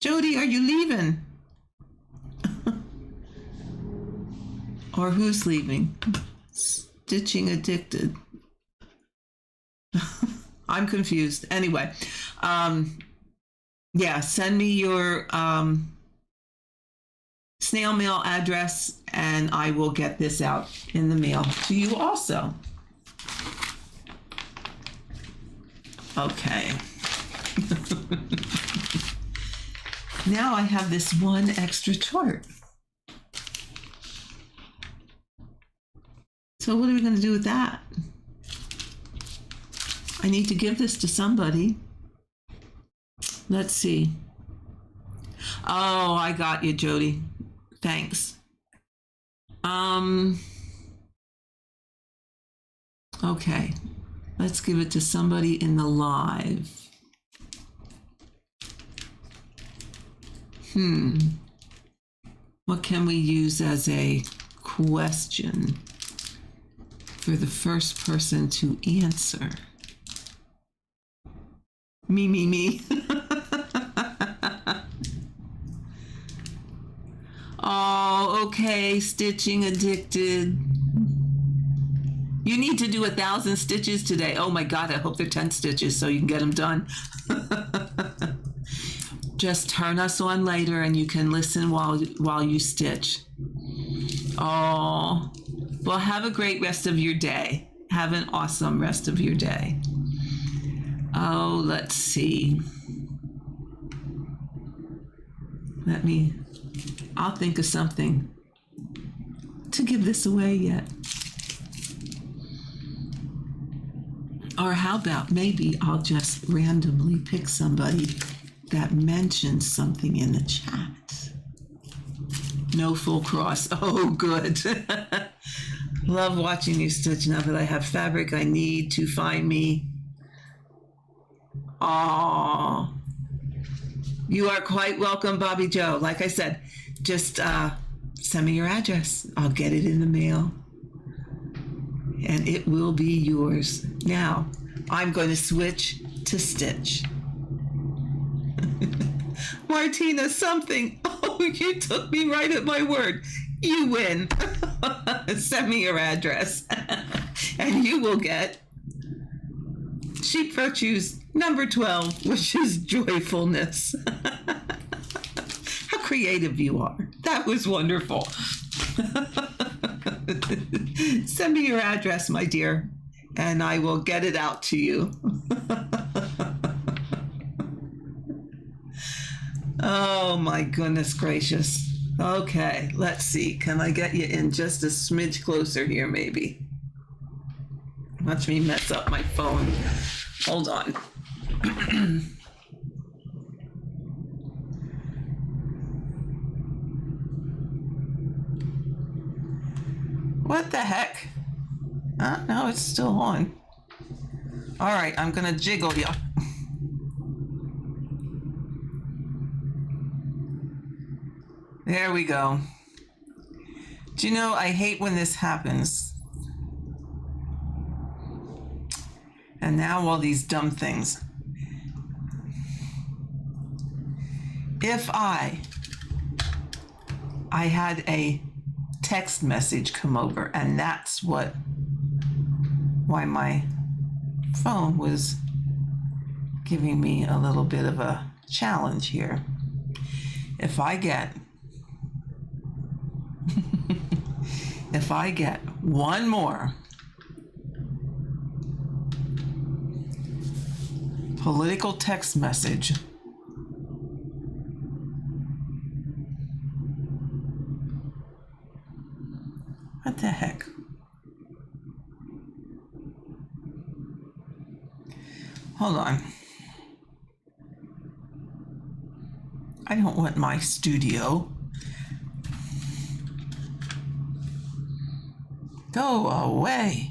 Jody, are you leaving? Or who's leaving? Stitching Addicted. I'm confused. Anyway, yeah, send me your snail mail address and I will get this out in the mail to you also. Okay. Now I have this one extra chart. So what are we going to do with that? I need to give this to somebody. Let's see. Oh, I got you, Jody. Thanks. Okay. Let's give it to somebody in the live. What can we use as a question for the first person to answer? Me. Oh, okay, Stitching Addicted. You need to do 1,000 stitches today. Oh my God, I hope they're 10 stitches so you can get them done. Just turn us on later and you can listen while you stitch. Oh, well, have a great rest of your day. Have an awesome rest of your day. Oh, let's see. I'll think of something to give this away yet. Or how about maybe I'll just randomly pick somebody that mentions something in the chat. No full cross. Oh, good. Love watching you stitch now that I have fabric I need to find me. Aww. You are quite welcome, Bobby Joe. Like I said, just send me your address. I'll get it in the mail. And it will be yours. Now, I'm going to switch to stitch. Martina, something. Oh, you took me right at my word. You win. Send me your address. And you will get Sheep Virtues number 12, which is joyfulness. How creative you are. That was wonderful. Send me your address, my dear, and I will get it out to you. Oh my goodness gracious. Okay, let's see. Can I get you in just a smidge closer here, maybe? Watch me mess up my phone. Hold on. What the heck? No, it's still on. All right, I'm gonna jiggle you. There we go. Do you know, I hate when this happens. And now all these dumb things. If I had a text message come over, and that's why my phone was giving me a little bit of a challenge here. If I get one more political text message, what the heck? Hold on. I don't want my studio. Go away.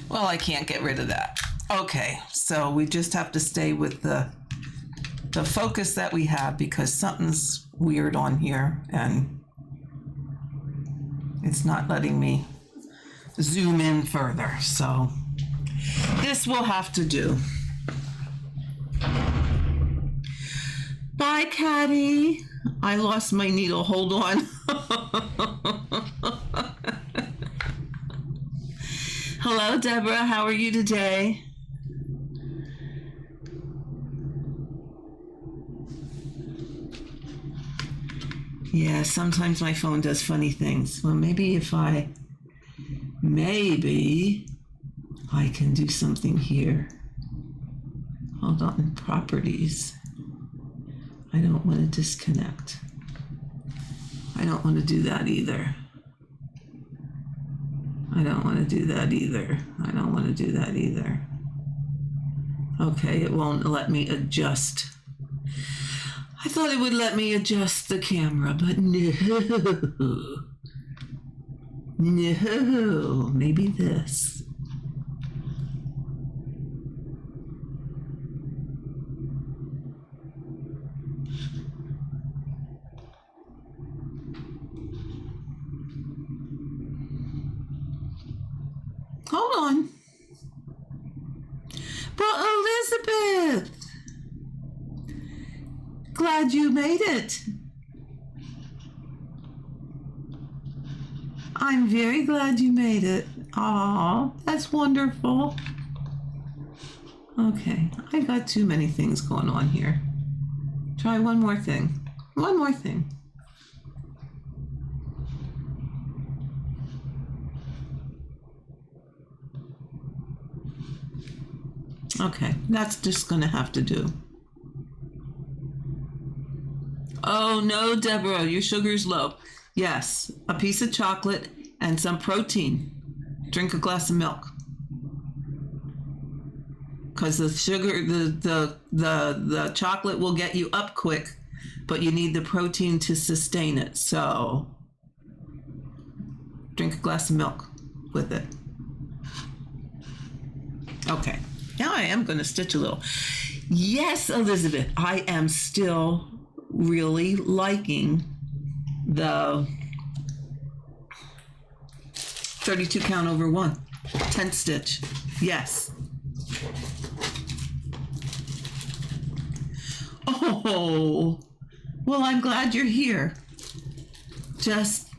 Well, I can't get rid of that. Okay, so we just have to stay with the focus that we have, because something's weird on here and it's not letting me zoom in further. So this will have to do. Bye, Caddy. I lost my needle. Hold on. Hello, Deborah. How are you today? Yeah, sometimes my phone does funny things. Well, maybe I can do something here. Hold on, properties. I don't want to disconnect. I don't want to do that either. I don't want to do that either. I don't want to do that either. Okay, it won't let me adjust. I thought it would let me adjust the camera, but no. No, maybe this. Hold on. But Elizabeth, glad you made it. I'm very glad you made it. Aw, that's wonderful. Okay, I got too many things going on here. Try one more thing. One more thing. Okay, that's just gonna have to do. Oh no, Deborah, your sugar's low. Yes, a piece of chocolate and some protein. Drink a glass of milk. Because the sugar, the chocolate will get you up quick, but you need the protein to sustain it. So drink a glass of milk with it. Okay, now I am going to stitch a little. Yes, Elizabeth, I am still really liking the 32 count over 1 10th stitch. Yes. Oh, well, I'm glad you're here. Just,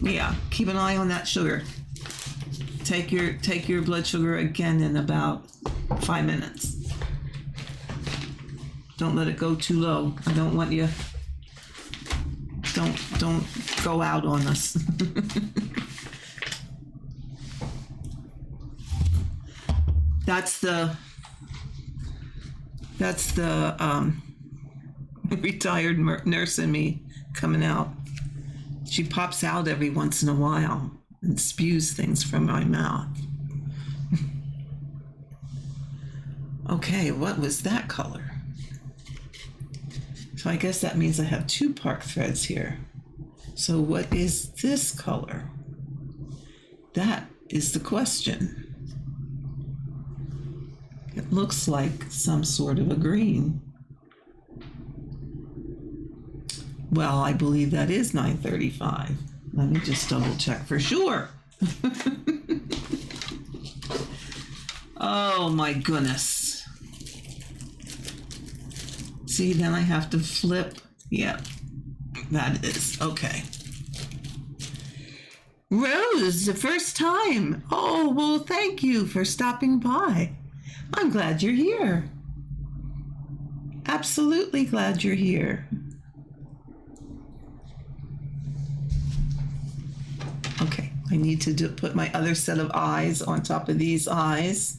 yeah, keep an eye on that sugar. Take your blood sugar again in about 5 minutes. Don't let it go too low. I don't want you. Don't go out on us. That's the retired nurse in me coming out. She pops out every once in a while and spews things from my mouth. Okay, what was that color? So I guess that means I have 2 park threads here. So what is this color? That is the question. It looks like some sort of a green. Well, I believe that is 935. Let me just double check for sure. Oh my goodness. See, then I have to flip. Yep, that is okay. Rose, the first time. Oh, well, thank you for stopping by. I'm glad you're here. Absolutely glad you're here. Okay, I need to put my other set of eyes on top of these eyes.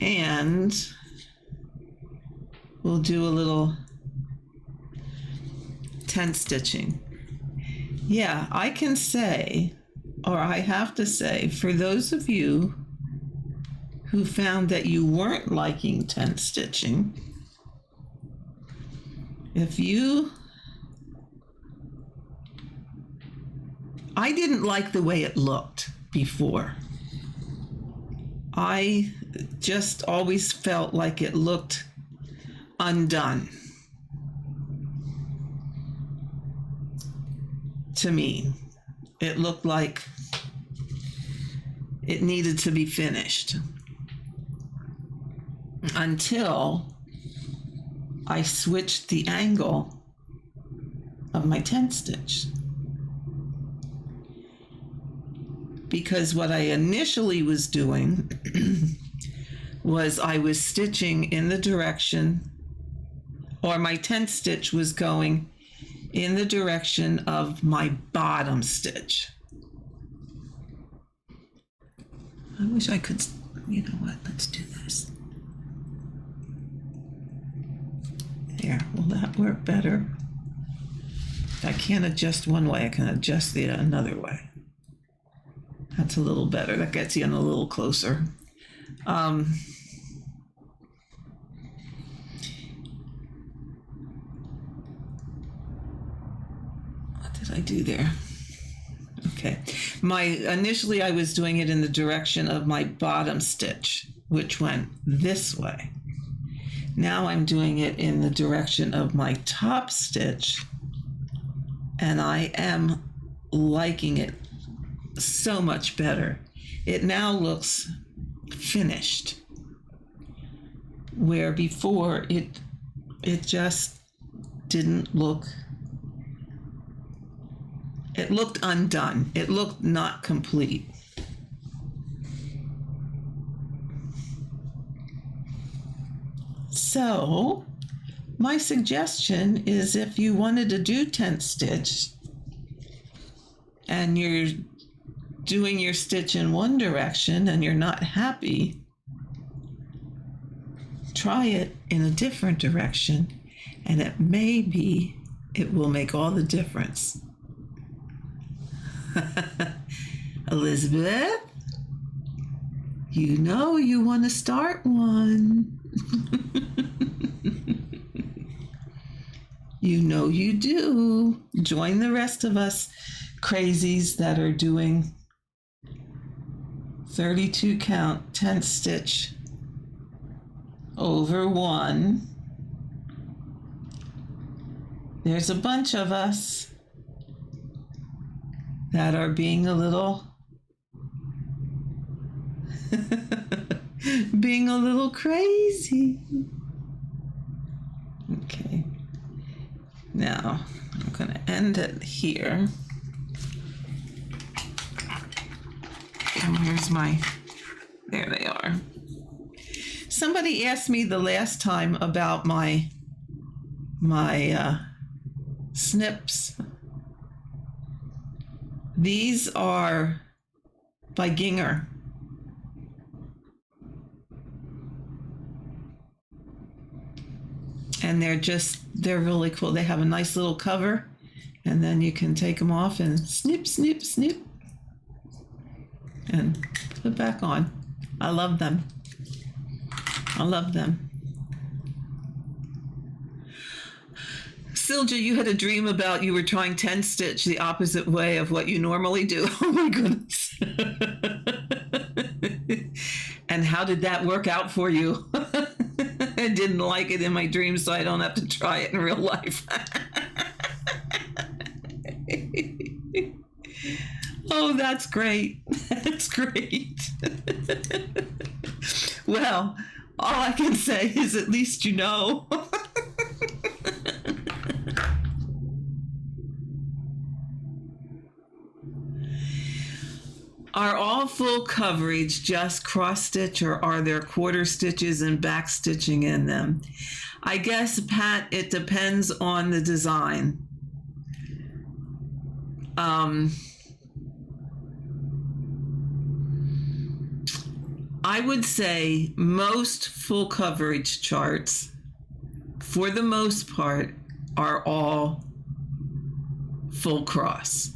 And we'll do a little 10 stitching. Yeah, I can say, or I have to say, for those of you who found that you weren't liking 10 stitching, I didn't like the way it looked before. I just always felt like it looked undone to me. It looked like it needed to be finished until I switched the angle of my 10 stitch. Because what I initially was doing was I was stitching in the direction, or my 10th stitch was going in the direction of my bottom stitch. I wish I could, you know what, let's do this. There, will that work better? I can't adjust one way, I can adjust it another way. That's a little better. That gets you in a little closer. What did I do there? Okay. Initially I was doing it in the direction of my bottom stitch, which went this way. Now I'm doing it in the direction of my top stitch, and I am liking it so much better. It now looks finished, where before it just didn't look. It looked undone. It looked not complete. So my suggestion is if you wanted to do tent stitch and you're doing your stitch in one direction and you're not happy, try it in a different direction, and it will make all the difference. Elizabeth, you know you want to start one. You know you do. Join the rest of us crazies that are doing 32 count tent stitch over one. There's a bunch of us that are being a little crazy. Okay. Now, I'm going to end it here. And here's there they are. Somebody asked me the last time about my snips. These are by Ginger. And they're really cool. They have a nice little cover, and then you can take them off and snip, snip, snip, and put back on. I love them. I love them. Silja, you had a dream about you were trying 10 stitch the opposite way of what you normally do. Oh my goodness. And how did that work out for you? I didn't like it in my dreams, so I don't have to try it in real life. Oh, that's great. That's great. Well, all I can say is at least you know. Are all full coverage just cross stitch, or are there quarter stitches and back stitching in them? I guess, Pat, it depends on the design. I would say most full coverage charts, for the most part, are all full cross,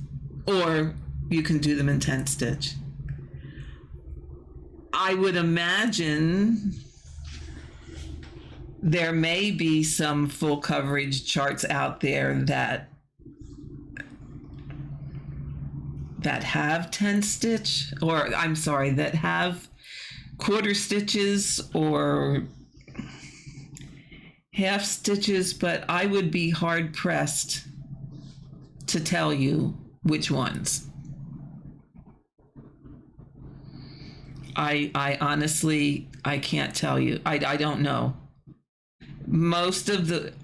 or you can do them in 10 stitch. I would imagine there may be some full coverage charts out there that have 10 stitch, or I'm sorry, that have quarter stitches or half stitches, but I would be hard pressed to tell you which ones. I honestly, I can't tell you. I don't know.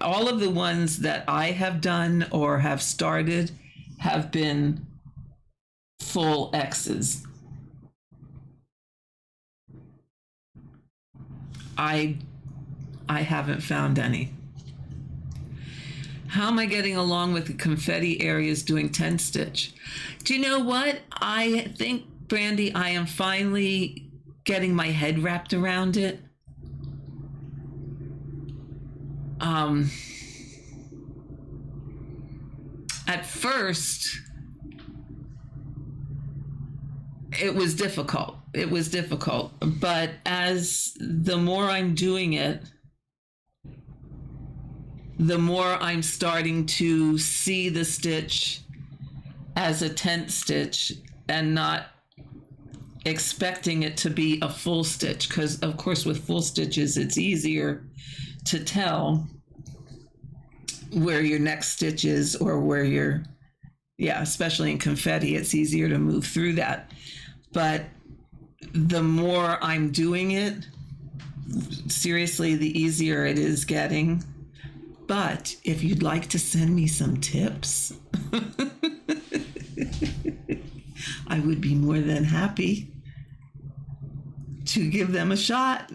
All of the ones that I have done or have started have been full X's. I haven't found any. How am I getting along with the confetti areas doing 10 stitch? Do you know what? I think, Brandy, I am finally getting my head wrapped around it. At first, it was difficult. But as the more I'm doing it, the more I'm starting to see the stitch as a tent stitch and not expecting it to be a full stitch, because of course with full stitches it's easier to tell where your next stitch is, or where your, especially in confetti, it's easier to move through that. But the more I'm doing it, seriously, the easier it is getting. But if you'd like to send me some tips, I would be more than happy to give them a shot.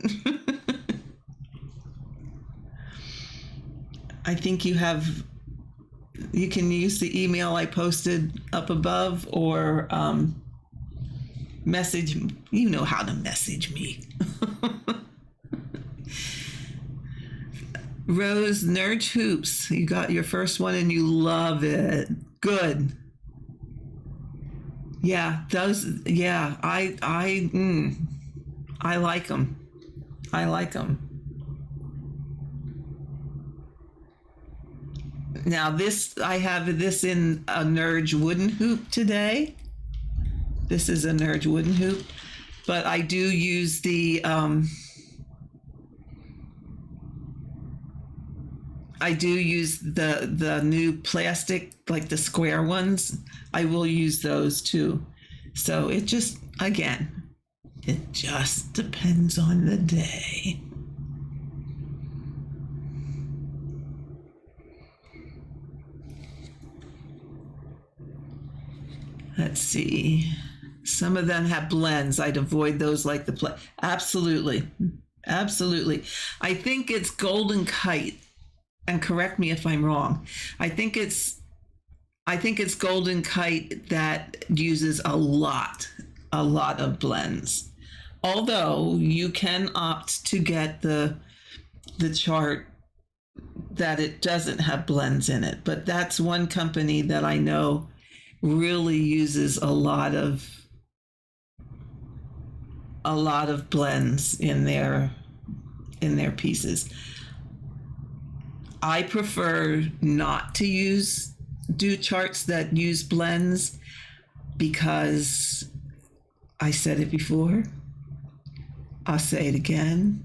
I think you can use the email I posted up above, or message. You know how to message me. Rose, Nurge Hoops. You got your first one and you love it. Good. Yeah, those. Yeah, I like them. I like them. Now I have this in a Nurge wooden hoop today. This is a Nurge wooden hoop, but I do use the new plastic, like the square ones. I will use those too. So it just depends on the day. Let's see. Some of them have blends. I'd avoid those like the Absolutely. Absolutely. I think it's Golden Kite, and correct me if I'm wrong. I think it's Golden Kite that uses a lot of blends. Although you can opt to get the chart that it doesn't have blends in it. But that's one company that I know really uses a lot of blends in their pieces. I prefer not to do charts that use blends, because I said it before, I'll say it again,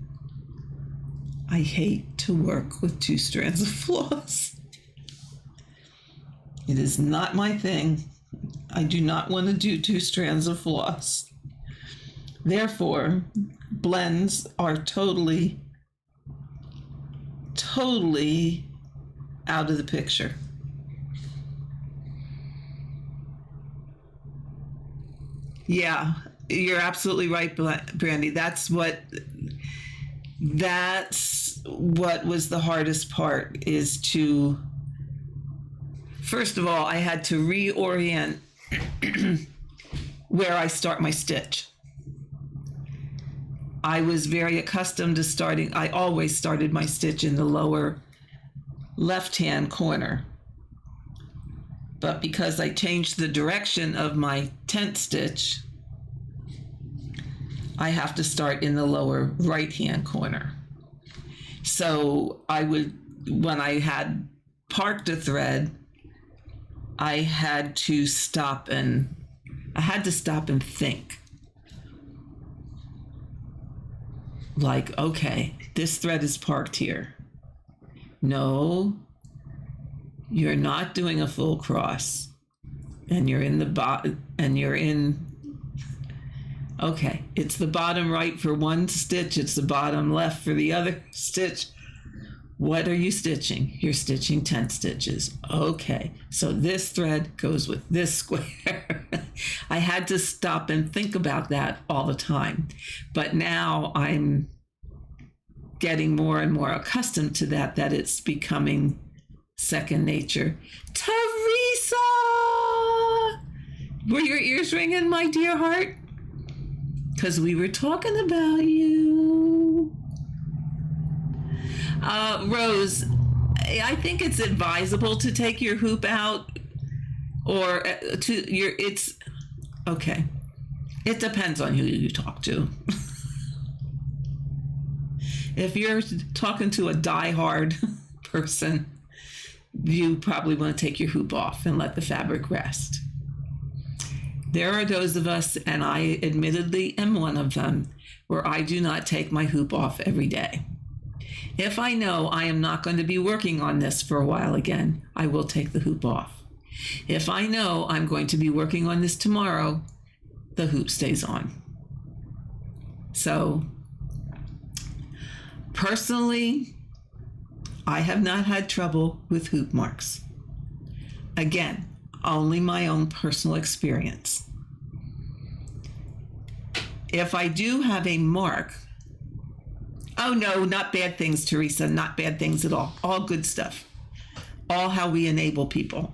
I hate to work with 2 strands of floss. It is not my thing. I do not want to do 2 strands of floss. Therefore, blends are totally out of the picture. Yeah, you're absolutely right, Brandy. That's what was the hardest part, is to, first of all, I had to reorient where I start my stitch. I was very accustomed to I always started my stitch in the lower left-hand corner. But because I changed the direction of my tent stitch, I have to start in the lower right-hand corner. So when I had parked a thread, I had to stop and think. Like, okay, this thread is parked here. No, you're not doing a full cross, and you're in the bottom, okay, it's the bottom right for one stitch, it's the bottom left for the other stitch. What are you stitching? You're stitching tent stitches. Okay, so this thread goes with this square. I had to stop and think about that all the time. But now I'm getting more and more accustomed to that it's becoming second nature. Teresa! Were your ears ringing, my dear heart? Because we were talking about you. Rose, I think it's advisable to take your hoop out, or it's okay. It depends on who you talk to. If you're talking to a diehard person, you probably want to take your hoop off and let the fabric rest. There are those of us, and I admittedly am one of them, where I do not take my hoop off every day. If I know I am not going to be working on this for a while again, I will take the hoop off. If I know I'm going to be working on this tomorrow, the hoop stays on. So, personally, I have not had trouble with hoop marks. Again, only my own personal experience. If I do have a mark, oh no, not bad things, Teresa, not bad things at all good stuff. all how we enable people.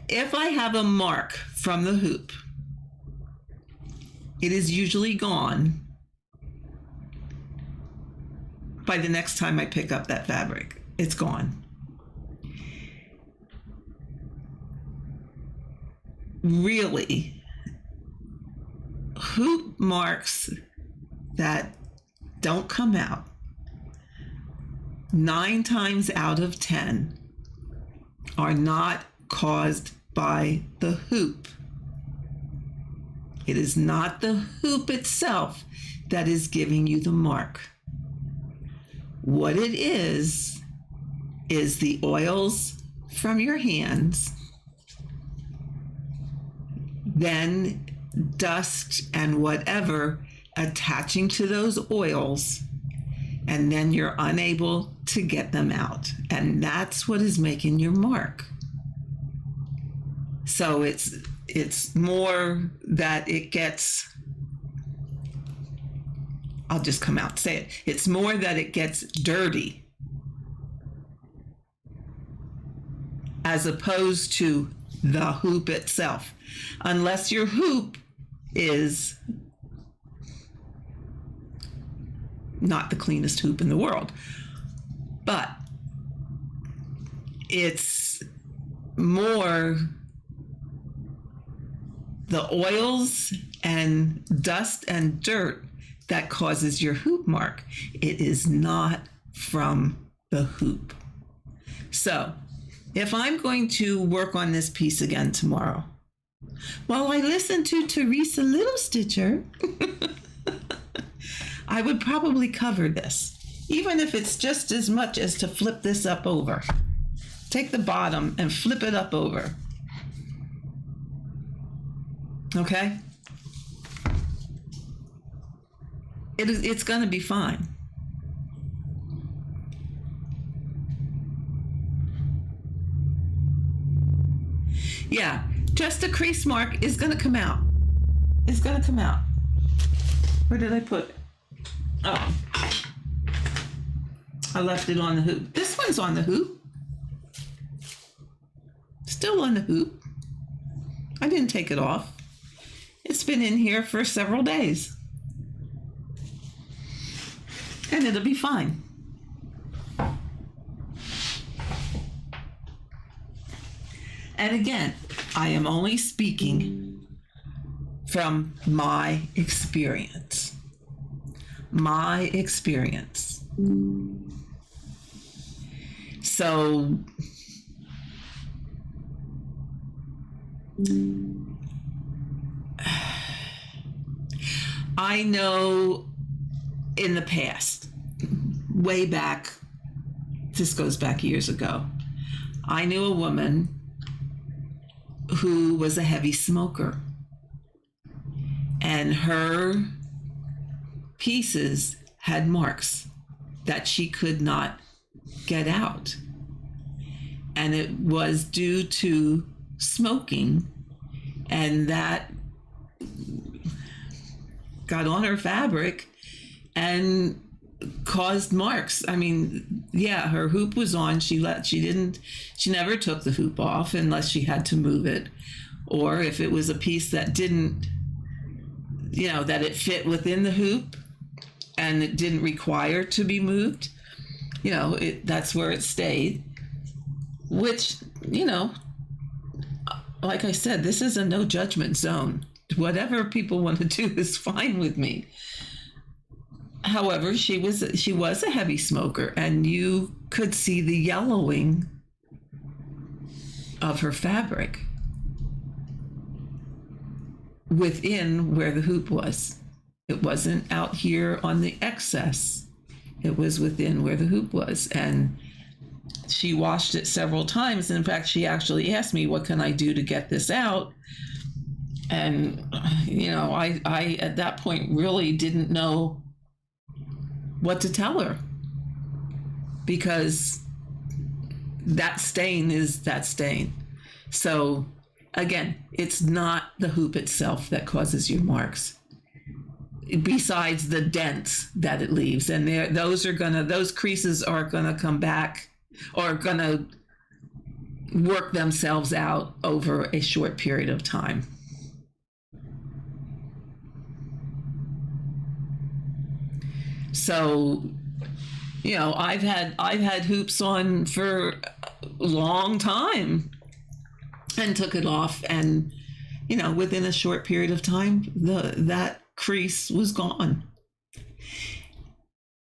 If I have a mark from the hoop, it is usually gone by the next time I pick up that fabric. It's gone. Really, hoop marks that don't come out, 9 times out of 10 are not caused by the hoop. It is not the hoop itself that is giving you the mark. What it is the oils from your hands, then dust and whatever attaching to those oils, and then you're unable to get them out. And that's what is making your mark. So it's more that it gets, I'll just come out and say it. It's more that it gets dirty as opposed to the hoop itself. Unless your hoop is not the cleanest hoop in the world, but it's more the oils and dust and dirt that causes your hoop mark. It is not from the hoop. So if I'm going to work on this piece again tomorrow, while I listen to Teresa Little Stitcher, I would probably cover this, even if it's just as much as to flip this up over. Take the bottom and flip it up over. Okay? It's going to be fine. Yeah, just a crease mark is going to come out. It's going to come out. Where did I put it? Oh, I left it on the hoop. This one's on the hoop. Still on the hoop. I didn't take it off. It's been in here for several days. And it'll be fine. And again, I am only speaking from my experience. My experience. So I know in the past, way back, this goes back years ago, I knew a woman who was a heavy smoker, and her pieces had marks that she could not get out. And it was due to smoking, and that got on her fabric and caused marks. I mean, yeah, her hoop was on. She never took the hoop off unless she had to move it, or if it was a piece that didn't, that it fit within the hoop and it didn't require to be moved, that's where it stayed. Which, like I said, this is a no judgment zone. Whatever people want to do is fine with me. However, she was a heavy smoker, and you could see the yellowing of her fabric within where the hoop was. It wasn't out here on the excess. It was within where the hoop was. And she washed it several times. In fact, she actually asked me, what can I do to get this out? And, I at that point really didn't know what to tell her, because that stain is that stain. So again, it's not the hoop itself that causes your marks. besides the dents that it leaves. And those creases are gonna come back, or gonna work themselves out over a short period of time. So, I've had hoops on for a long time and took it off, and within a short period of time, that crease was gone.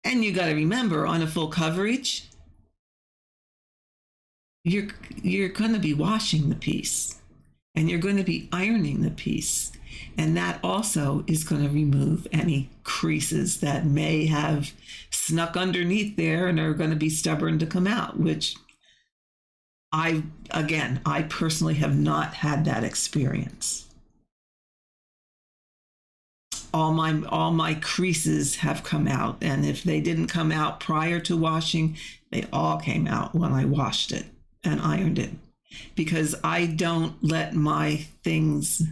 And you got to remember, on a full coverage, you're going to be washing the piece, and you're going to be ironing the piece, and that also is going to remove any creases that may have snuck underneath there and are going to be stubborn to come out, which I personally have not had that experience. All my creases have come out, and if they didn't come out prior to washing, they all came out when I washed it and ironed it, because I don't let my things.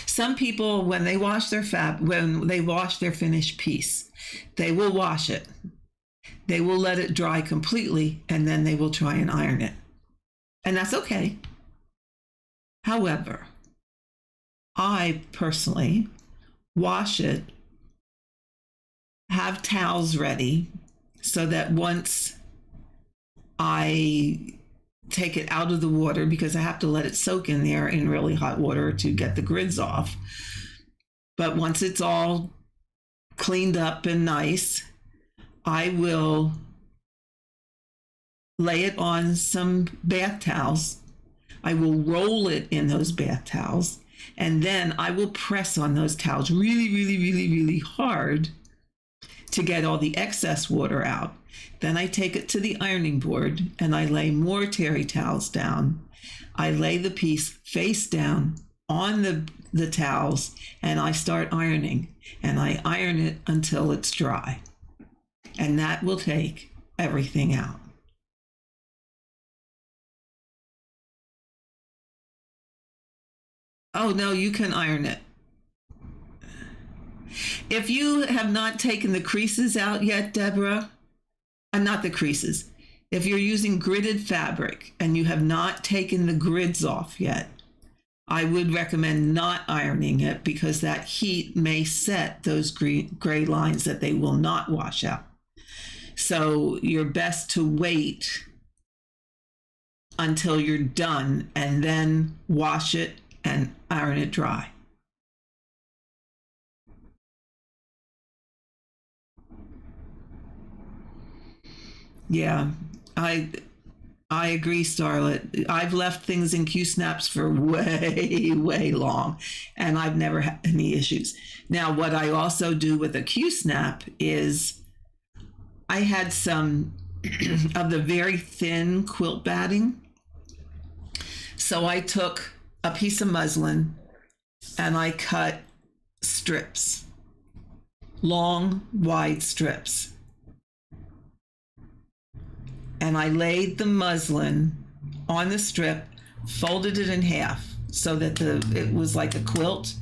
Some people, when they wash their finished piece, they will wash it. They will let it dry completely, and then they will try and iron it. And that's okay. However, I personally wash it, have towels ready, so that once I take it out of the water, because I have to let it soak in there in really hot water to get the grids off. But once it's all cleaned up and nice, I will lay it on some bath towels. I will roll it in those bath towels, and then I will press on those towels really, really, really, really hard to get all the excess water out. Then I take it to the ironing board, and I lay more terry towels down. I lay the piece face down on the towels, and I start ironing, and I iron it until it's dry. And that will take everything out. Oh, no, you can iron it. If you have not taken the creases out yet, Deborah, not the creases. If you're using gridded fabric and you have not taken the grids off yet, I would recommend not ironing it, because that heat may set those gray lines that they will not wash out. So you're best to wait until you're done and then wash it and iron it dry. Yeah, I agree, Starlet. I've left things in Q-snaps for way, way long, and I've never had any issues. Now, what I also do with a Q-snap is I had some of the very thin quilt batting. So I took a piece of muslin and I cut strips, long, wide strips. And I laid the muslin on the strip, folded it in half so that it was like a quilt.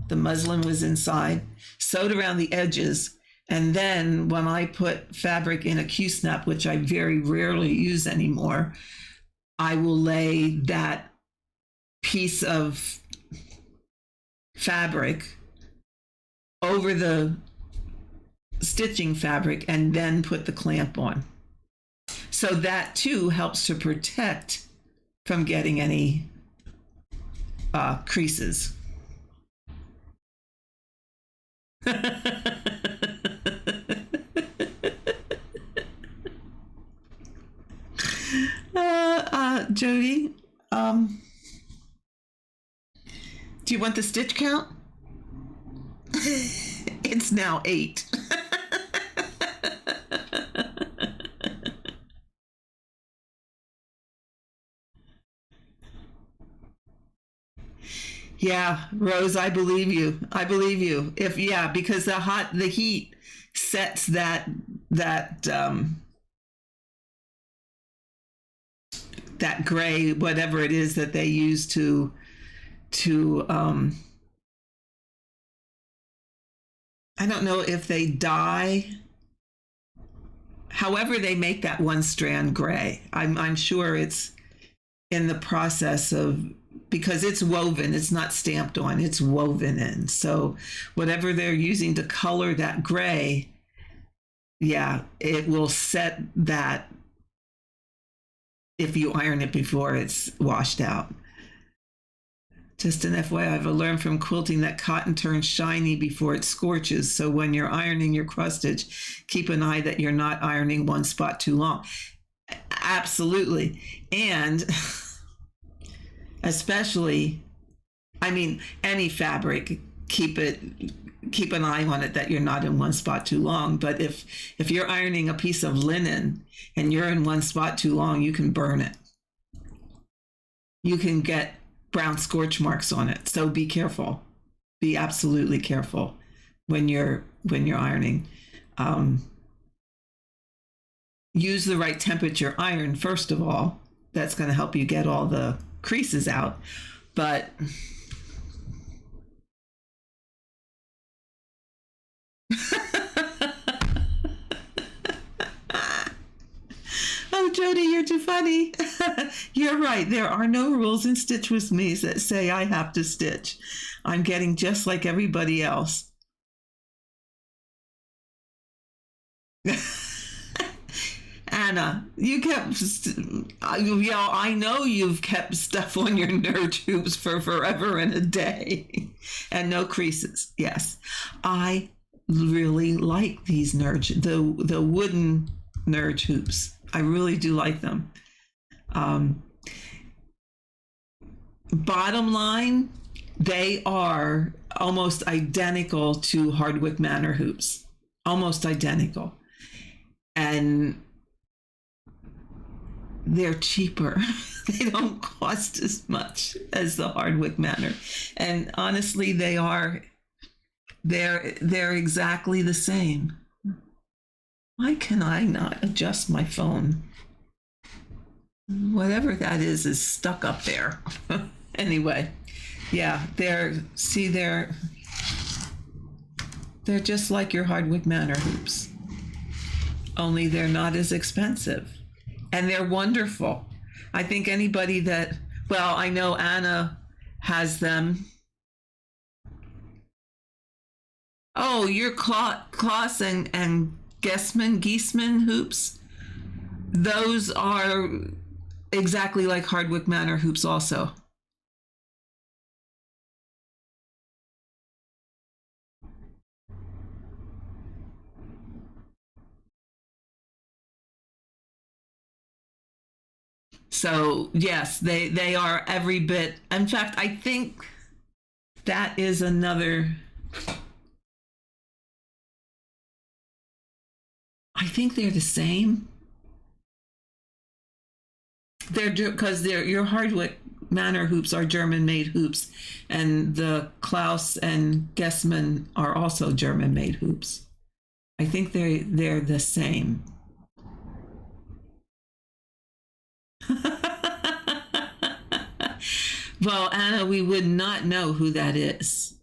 The muslin was inside, sewed around the edges. And then when I put fabric in a Q-snap, which I very rarely use anymore, I will lay that piece of fabric over the stitching fabric and then put the clamp on. So that too helps to protect from getting any creases. Jody, do you want the stitch count? It's now 8. Yeah, Rose, I believe you. I believe you. Because the heat sets that gray, whatever it is that they use to I don't know if they dye. However, they make that one strand gray. I'm sure it's in the process of, because it's woven, it's not stamped on, it's woven in. So whatever they're using to color that gray, yeah, it will set that if you iron it before it's washed out. Just an FYI, I've learned from quilting that cotton turns shiny before it scorches. So when you're ironing your cross stitch, keep an eye that you're not ironing one spot too long. Absolutely. And especially, I mean, any fabric, keep an eye on it that you're not in one spot too long. But if you're ironing a piece of linen and you're in one spot too long, you can burn it. You can get brown scorch marks on it. So be careful. Be absolutely careful when you're ironing. Use the right temperature iron, first of all. That's going to help you get all the creases out. But oh, Jody, you're too funny. You're right. There are no rules in Stitch With Me that say I have to stitch. I'm getting just like everybody else. Anna, you kept, I know you've kept stuff on your nerd hoops for forever and a day and no creases. Yes, I really like these nerd, the wooden nerd hoops. I really do like them. Bottom line, they are almost identical to Hardwick Manor hoops, almost identical. And they're cheaper. They don't cost as much as the Hardwick Manor. And honestly, they're exactly the same. Why can I not adjust my phone? Whatever that is stuck up there. Anyway, yeah, they're just like your Hardwick Manor hoops. Only they're not as expensive. And they're wonderful. I think anybody that, well, I know Anna has them. Oh, your Floss and Geisman hoops. Those are exactly like Hardwick Manor hoops also. So yes, they are every bit. In fact, I think that is another. I think they're the same. They're because your Hardwick Manor hoops are German-made hoops, and the Klaus and Geisman are also German-made hoops. I think they're the same. Well, Anna, we would not know who that is.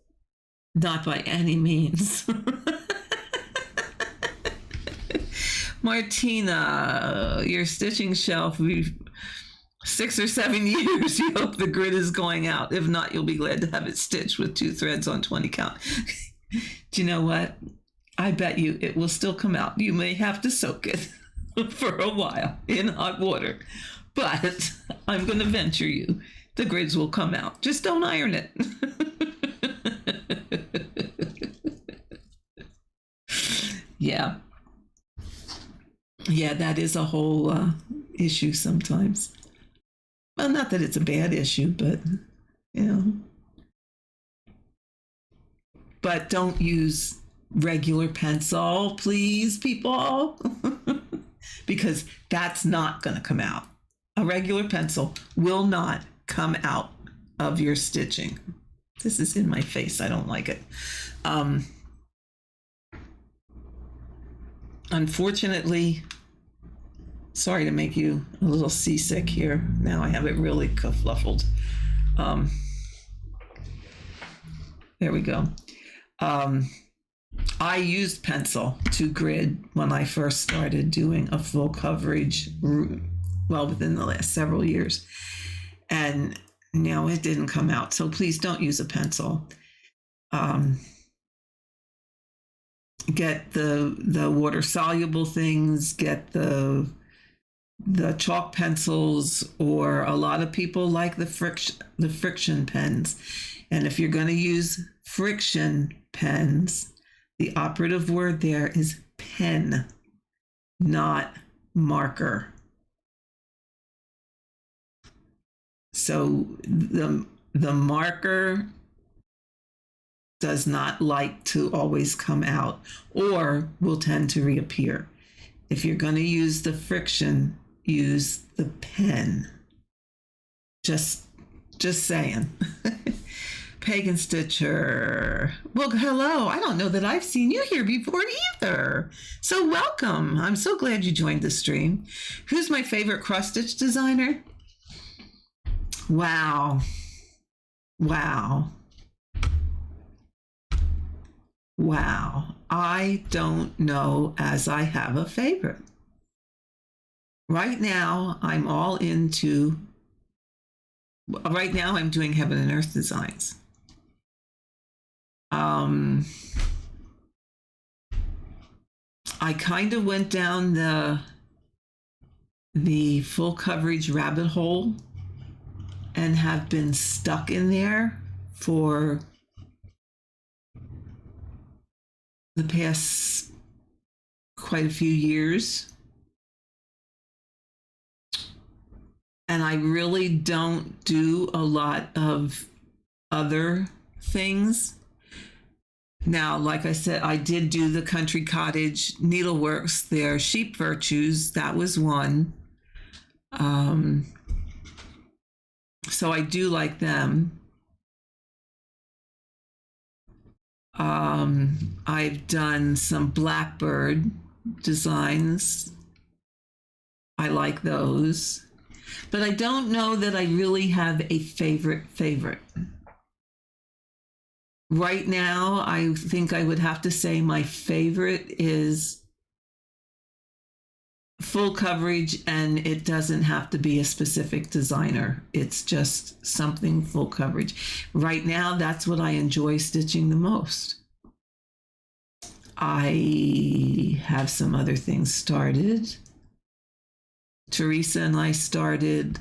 Not by any means. Martina, your stitching shelf, 6 or 7 years, you hope the grid is going out. If not, you'll be glad to have it stitched with 2 threads on 20 count. Do you know what? I bet you it will still come out. You may have to soak it for a while in hot water. But I'm going to venture you, the grids will come out. Just don't iron it. Yeah. Yeah, that is a whole issue sometimes. Well, not that it's a bad issue, but, you know. But don't use regular pencil, please, people. Because that's not going to come out. A regular pencil will not come out of your stitching. This is in my face. I don't like it. Unfortunately, sorry to make you a little seasick here. Now I have it really kerfluffled. There we go. I used pencil to grid when I first started doing a full coverage, well, within the last several years. And no, it didn't come out. So please don't use a pencil. Get the water soluble things, get the chalk pencils, or a lot of people like the friction pens. And if you're going to use friction pens, the operative word there is pen, not marker. So the marker does not like to always come out or will tend to reappear. If you're going to use the friction, use the pen. Just saying. Pagan Stitcher. Well, hello. I don't know that I've seen you here before either. So welcome. I'm so glad you joined the stream. Who's my favorite cross stitch designer? Wow. Wow. Wow. I don't know as I have a favorite. Right now, I'm doing Heaven and Earth designs. I kind of went down the full coverage rabbit hole and have been stuck in there for the past quite a few years. And I really don't do a lot of other things. Now, like I said, I did do the Country Cottage Needleworks, their Sheep Virtues. That was one. So I do like them. I've done some Blackbird designs. I like those. But I don't know that I really have a favorite. Right now, I think I would have to say my favorite is full coverage, and it doesn't have to be a specific designer. It's just something full coverage. Right now, that's what I enjoy stitching the most. I have some other things started. Teresa and I started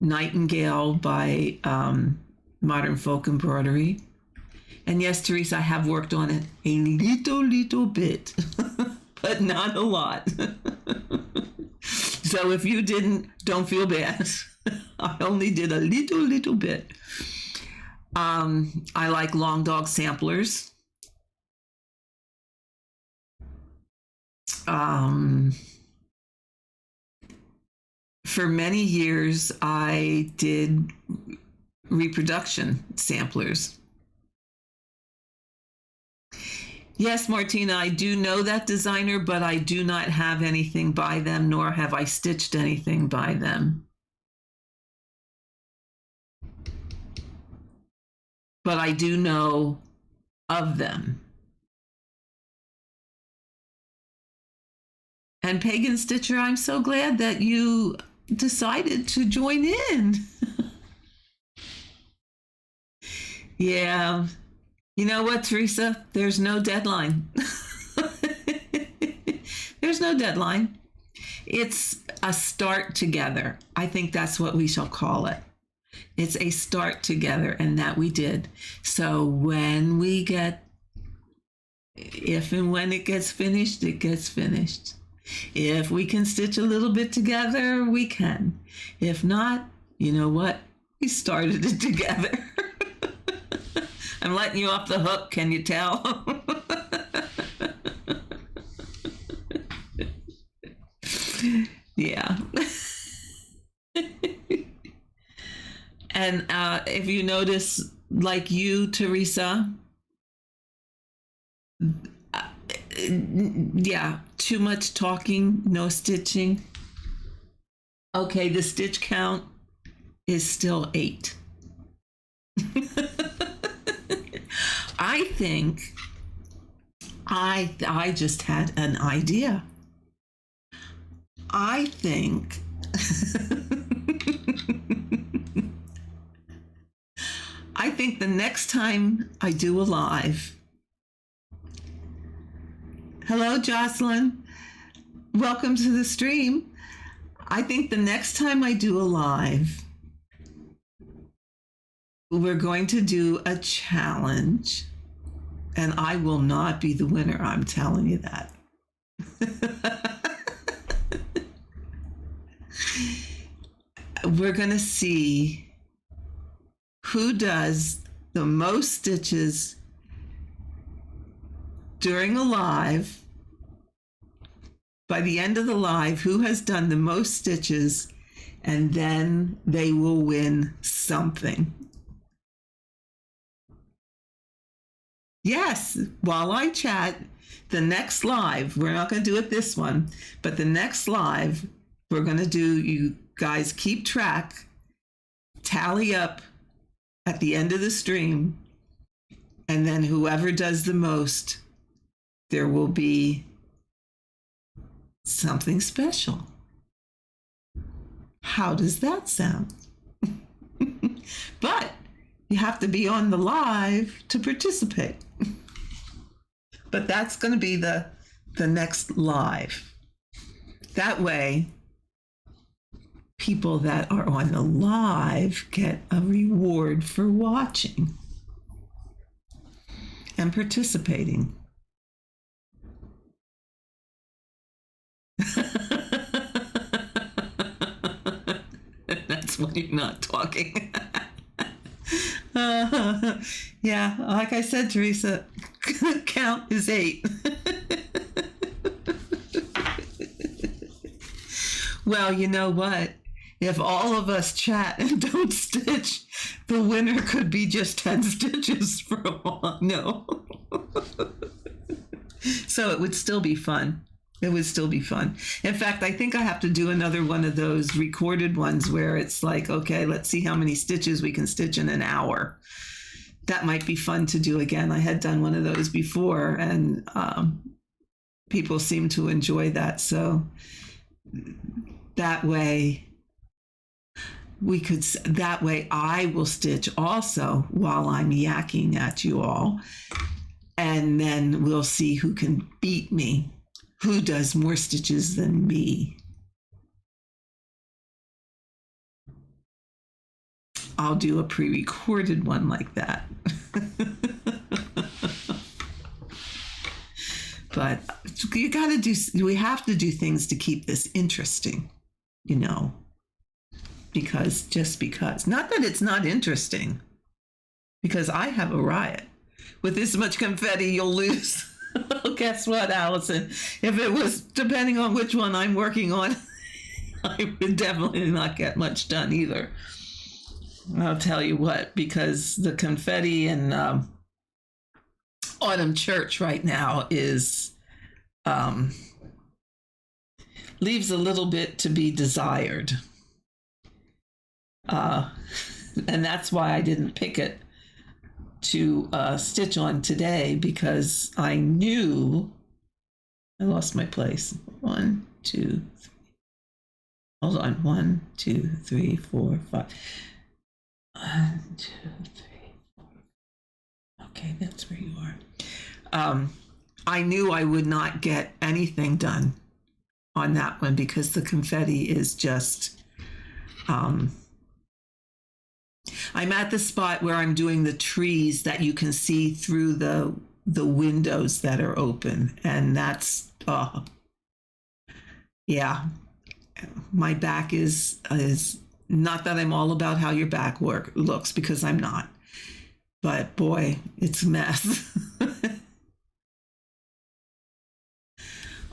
Nightingale by Modern Folk Embroidery. And yes, Teresa, I have worked on it a little bit, but not a lot. So if you didn't, don't feel bad. I only did a little bit. I like long dog samplers. For many years, I did reproduction samplers. Yes, Martina, I do know that designer, but I do not have anything by them, nor have I stitched anything by them. But I do know of them. And Pagan Stitcher, I'm so glad that you decided to join in. Yeah. You know what, Teresa? There's no deadline. There's no deadline. It's a start together. I think that's what we shall call it. It's a start together, and that we did. So if and when it gets finished, it gets finished. If we can stitch a little bit together, we can. If not, you know what? We started it together. I'm letting you off the hook, can you tell? Yeah. And if you notice, like you, Teresa, yeah, too much talking, no stitching. Okay, the stitch count is still 8. I think I just had an idea. I think I think the next time I do a live. Hello, Jocelyn. Welcome to the stream. I think the next time I do a live, we're going to do a challenge, and I will not be the winner. I'm telling you that. We're going to see who does the most stitches during a live. By the end of the live, who has done the most stitches, and then they will win something. Yes, while I chat, the next live, we're not going to do it this one, but the next live, we're going to do, you guys keep track, tally up at the end of the stream, and then whoever does the most, there will be something special. How does that sound? But you have to be on the live to participate. But that's going to be the next live. That way, people that are on the live get a reward for watching and participating. That's when you're not talking. Yeah, like I said, Teresa, count is 8. Well, you know what? If all of us chat and don't stitch, the winner could be just 10 stitches for a while. No. So it would still be fun. It would still be fun. In fact, I think I have to do another one of those recorded ones where it's like, okay, let's see how many stitches we can stitch in an hour. That might be fun to do again. I had done one of those before, and people seem to enjoy that. So that way I will stitch also while I'm yakking at you all. And then we'll see who can beat me. Who does more stitches than me? I'll do a pre-recorded one like that. But we have to do things to keep this interesting, you know, because. Not that it's not interesting, because I have a riot. With this much confetti, you'll lose. Guess what, Allison? If it was depending on which one I'm working on, I would definitely not get much done either. I'll tell you what, because the confetti in Autumn Church right now is leaves a little bit to be desired. And that's why I didn't pick it to stitch on today, because I knew I lost my place. 1, 2, 3. Hold on. 1, 2, 3, 4, 5. 1, 2, 3, 4. Okay, that's where you are. I knew I would not get anything done on that one because the confetti is just. I'm at the spot where I'm doing the trees that you can see through the windows that are open, and that's yeah. My back is not that I'm all about how your back looks, because I'm not, but boy, it's a mess.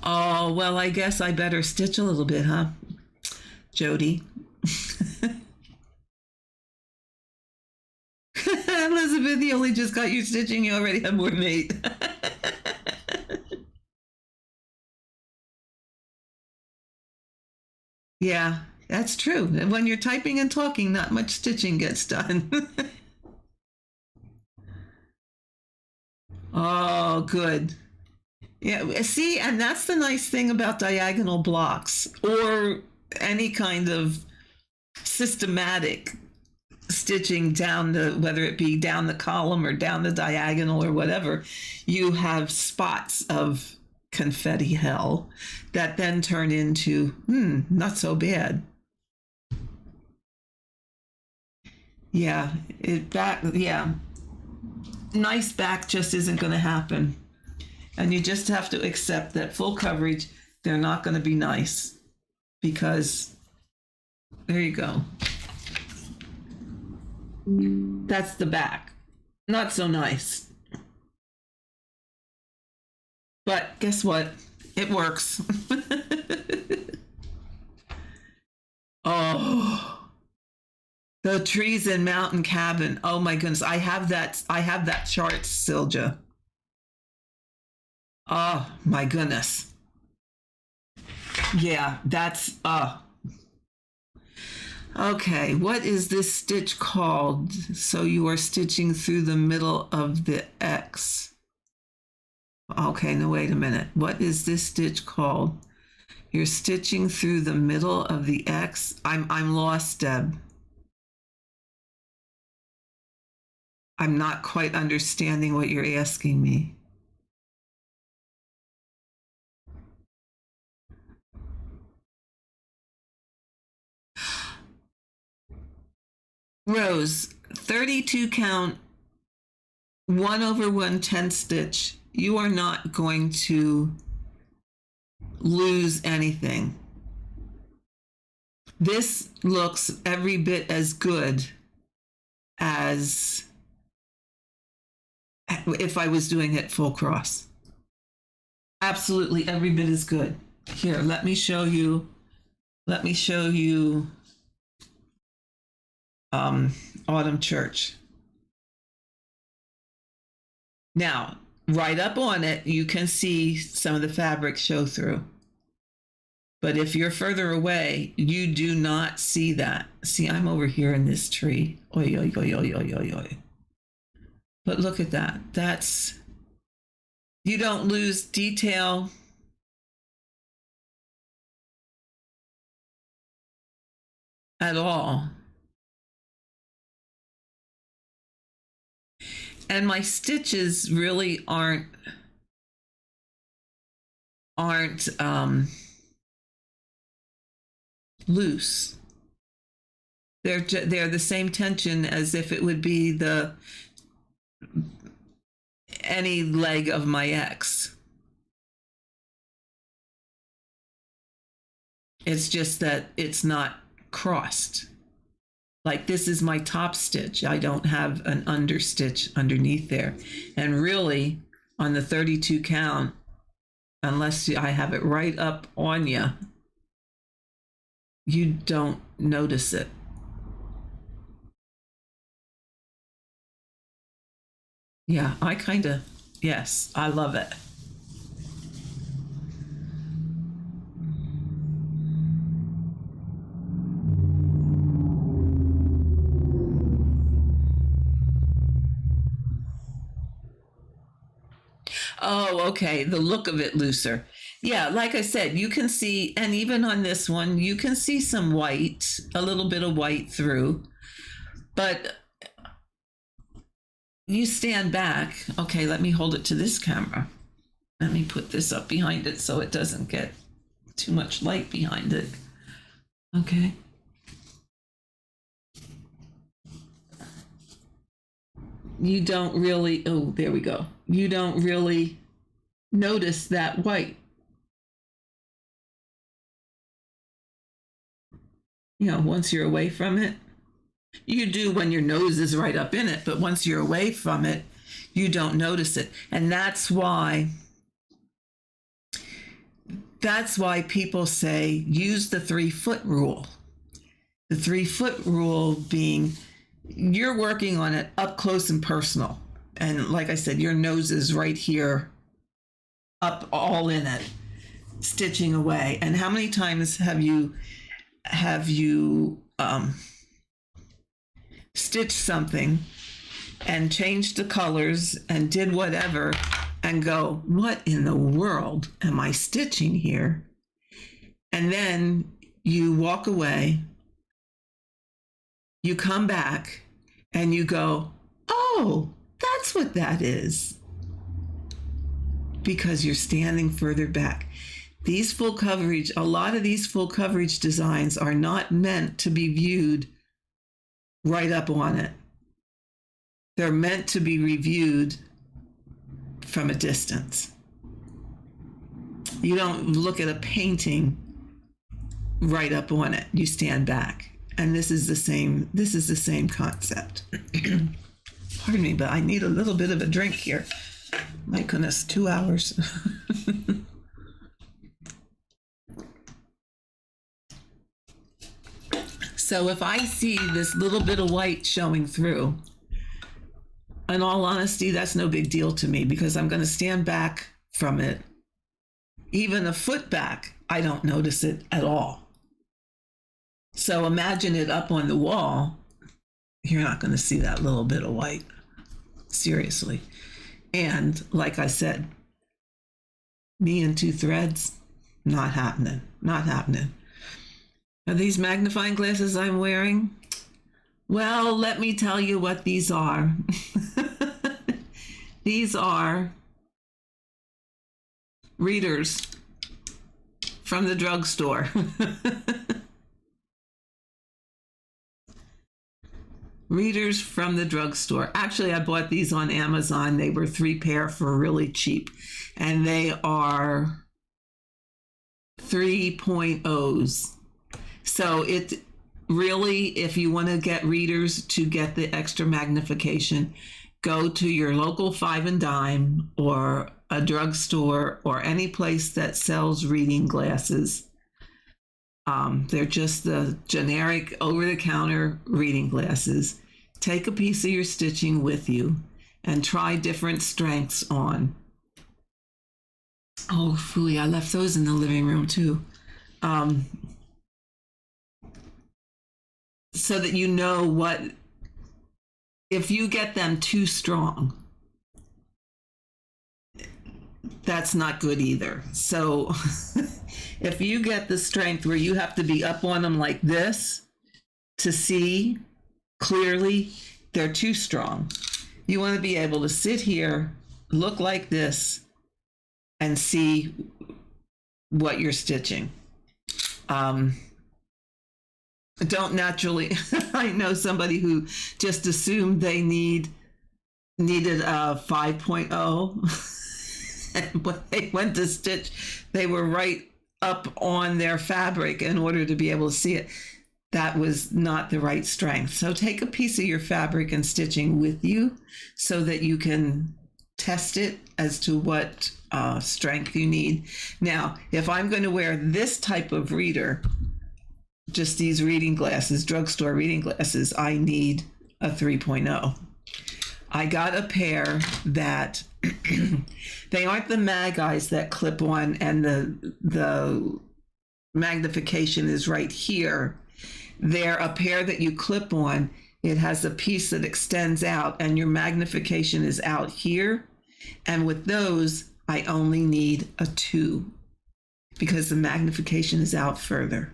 Oh, well, I guess I better stitch a little bit, huh, Jody? Elizabeth, you only just got your stitching. You already have more mate. Yeah, that's true. When you're typing and talking, not much stitching gets done. Oh, good. Yeah, see, and that's the nice thing about diagonal blocks or any kind of systematic stitching down the, whether it be down the column or down the diagonal or whatever, you have spots of confetti hell that then turn into, not so bad. Yeah, yeah. Nice back just isn't going to happen. And you just have to accept that full coverage, they're not going to be nice because there you go. That's the back. Not so nice. But guess what? It works. Oh, the trees and mountain cabin. Oh my goodness. I have that chart, Silja. Oh my goodness. Yeah, that's okay. What is this stitch called? So you are stitching through the middle of the X. Okay, no, wait a minute. What is this stitch called? You're stitching through the middle of the X. I'm lost, Deb. I'm not quite understanding what you're asking me. Rose, 32 count, 1/110 stitch. You are not going to lose anything. This looks every bit as good as if I was doing it full cross. Absolutely every bit as good. Here, let me show you. Let me show you Autumn Church. Now, right up on it, you can see some of the fabric show through. But if you're further away, you do not see that. See, I'm over here in this tree. Oy, oy, oy, oy, oy, oy, oy. But look at that. That's, you don't lose detail. At all. And my stitches really aren't loose. They're the same tension as if it would be any leg of my X. It's just that it's not crossed. Like this is my top stitch. I don't have an understitch underneath there. And really, on the 32 count, unless I have it right up on you, you don't notice it. Yeah, yes, I love it. Oh, okay. The look of it looser. Yeah, like I said, you can see, and even on this one, you can see some white, a little bit of white through. But you stand back. Okay, let me hold it to this camera. Let me put this up behind it so it doesn't get too much light behind it. Okay. You don't really, oh, there we go. You don't really notice that white. Once you're away from it, you do when your nose is right up in it, but once you're away from it, you don't notice it. And that's why people say use the 3-foot rule. The 3-foot rule being you're working on it up close and personal. And like I said, your nose is right here, up all in it, stitching away. And how many times have you stitched something and changed the colors and did whatever, and go, what in the world am I stitching here? And then you walk away, you come back, and you go, oh, that's what that is. Because you're standing further back. These full coverage, a lot of these full coverage designs are not meant to be viewed right up on it. They're meant to be reviewed from a distance. You don't look at a painting right up on it. You stand back. And this is the same concept. Pardon me, but I need a little bit of a drink here. My goodness, 2 hours. So if I see this little bit of white showing through, in all honesty, that's no big deal to me because I'm going to stand back from it. Even a foot back, I don't notice it at all. So imagine it up on the wall. You're not going to see that little bit of white. Seriously. And like I said, me and 2 threads, not happening. Not happening. Are these magnifying glasses I'm wearing? Well, let me tell you what these are. These are readers from the drugstore. Readers from the drugstore. Actually, I bought these on Amazon. They were 3 pair for really cheap. And they are 3.0s. So it really, if you want to get readers to get the extra magnification, go to your local 5 and dime or a drugstore or any place that sells reading glasses. They're just the generic over-the-counter reading glasses. Take a piece of your stitching with you and try different strengths on. Oh, phooey, I left those in the living room too. So that you know what, if you get them too strong, that's not good either. So if you get the strength where you have to be up on them like this to see clearly, they're too strong. You want to be able to sit here, look like this, and see what you're stitching. Don't naturally, I know somebody who just assumed they needed a 5.0. And when they went to stitch, they were right up on their fabric in order to be able to see it. That was not the right strength. So take a piece of your fabric and stitching with you so that you can test it as to what strength you need. Now, if I'm going to wear this type of reader, just these reading glasses, drugstore reading glasses, I need a 3.0. I got a pair that they aren't the mag eyes that clip on and the magnification is right here. They're a pair that you clip on. It has a piece that extends out and your magnification is out here. And with those, I only need a 2 because the magnification is out further.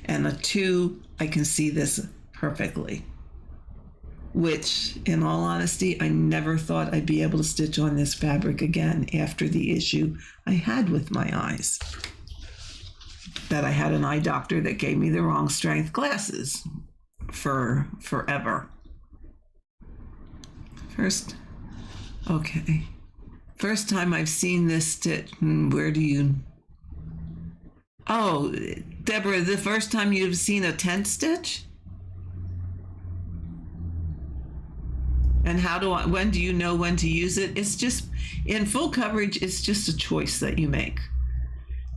And a 2, I can see this perfectly. Which, in all honesty, I never thought I'd be able to stitch on this fabric again after the issue I had with my eyes. That I had an eye doctor that gave me the wrong strength glasses for forever. First time I've seen this stitch. Where do you... Oh, Deborah, the first time you've seen a tent stitch? And when do you know when to use it? It's just, in full coverage, it's just a choice that you make.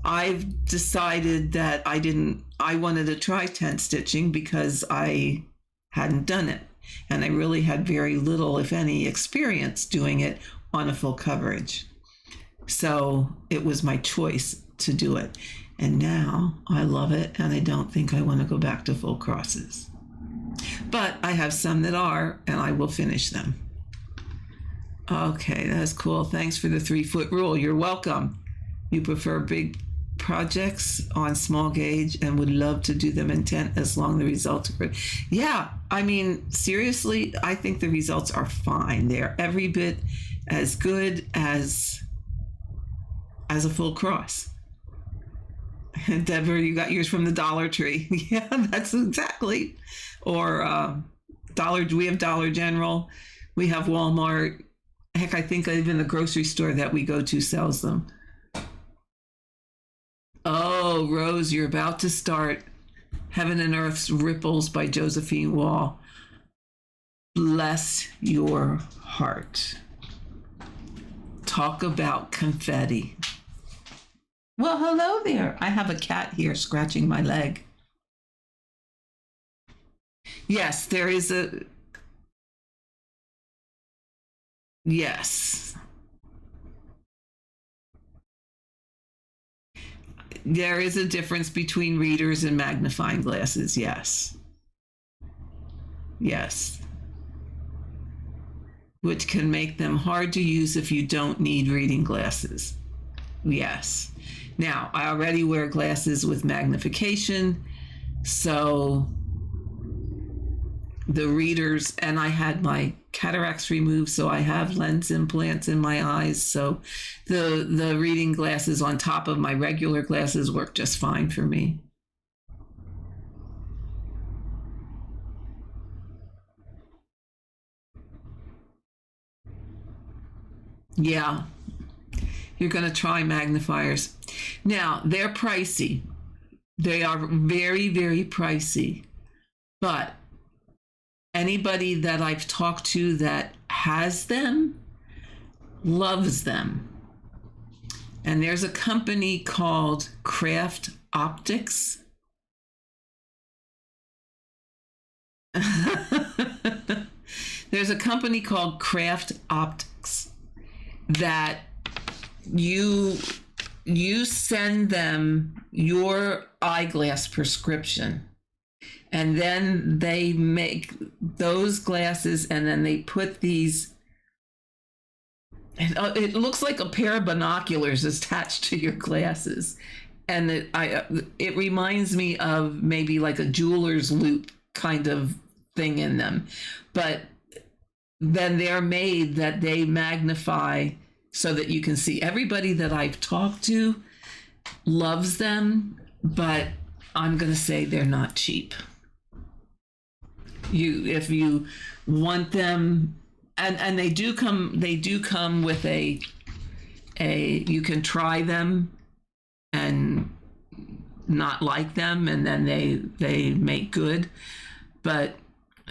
I've decided that I wanted to try tent stitching because I hadn't done it. And I really had very little, if any, experience doing it on a full coverage. So it was my choice to do it. And now I love it, and I don't think I want to go back to full crosses. But I have some that are, and I will finish them. Okay, that's cool. Thanks for the 3-foot rule. You're welcome. You prefer big projects on small gauge and would love to do them in tent as long as the results are good. Yeah, I mean, seriously, I think the results are fine. They're every bit as good as a full cross. Deborah, you got yours from the Dollar Tree. Yeah, that's exactly. Or we have Dollar General, we have Walmart. Heck, I think even the grocery store that we go to sells them. Oh, Rose, you're about to start Heaven and Earth's Ripples by Josephine Wall. Bless your heart. Talk about confetti. Well, hello there. I have a cat here scratching my leg. Yes, there is a... Yes. There is a difference between readers and magnifying glasses, yes. Yes. Which can make them hard to use if you don't need reading glasses. Yes. Now, I already wear glasses with magnification, so the readers, and I had my cataracts removed, so I have lens implants in my eyes, so the reading glasses on top of my regular glasses work just fine for me. Yeah, you're going to try magnifiers. Now, they're pricey. They are very, very pricey, but anybody that I've talked to that has them loves them. And there's a company called Craft Optics. There's a company called Craft Optics that you send them your eyeglass prescription, and then they make those glasses, and then they put these, it looks like a pair of binoculars attached to your glasses, and it reminds me of maybe like a jeweler's loop kind of thing in them, but then they're made that they magnify so that you can see. Everybody that I've talked to loves them, but I'm going to say they're not cheap. If you want them, and they do come with a you can try them and not like them, and then they make good, but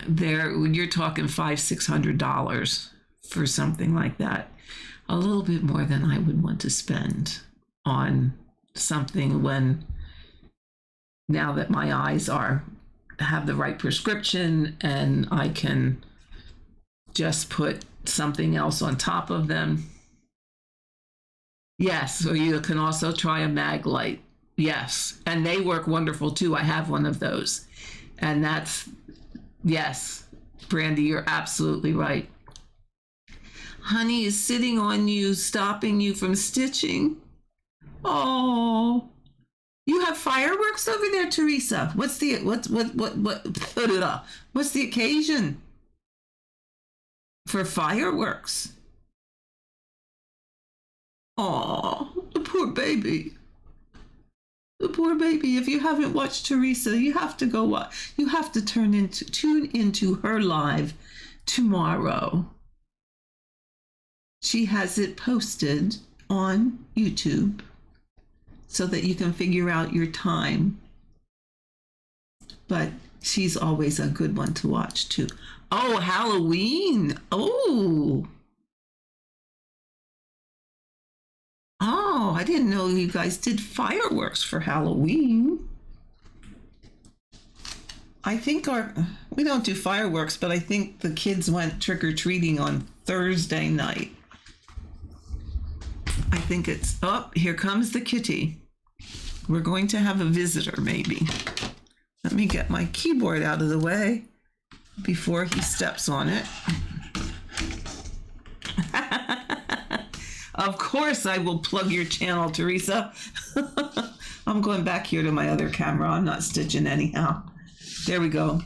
you're talking $500-600 for something like that. A little bit more than I would want to spend on something when, now that my eyes have the right prescription and I can just put something else on top of them. Yes, or you can also try a mag light. Yes, and they work wonderful too. I have one of those, and yes, Brandy, you're absolutely right. Honey is sitting on you, stopping you from stitching. Oh, you have fireworks over there, Teresa. What's the occasion for fireworks? Oh, the poor baby. The poor baby. If you haven't watched Teresa, you have to go watch. You have to tune into her live tomorrow. She has it posted on YouTube so that you can figure out your time. But she's always a good one to watch too. Oh, Halloween. Oh, I didn't know you guys did fireworks for Halloween. I think we don't do fireworks, but I think the kids went trick-or-treating on Thursday night. I think it's, oh, here comes the kitty. We're going to have a visitor, maybe. Let me get my keyboard out of the way before he steps on it. Of course I will plug your channel, Teresa. I'm going back here to my other camera. I'm not stitching anyhow. There we go.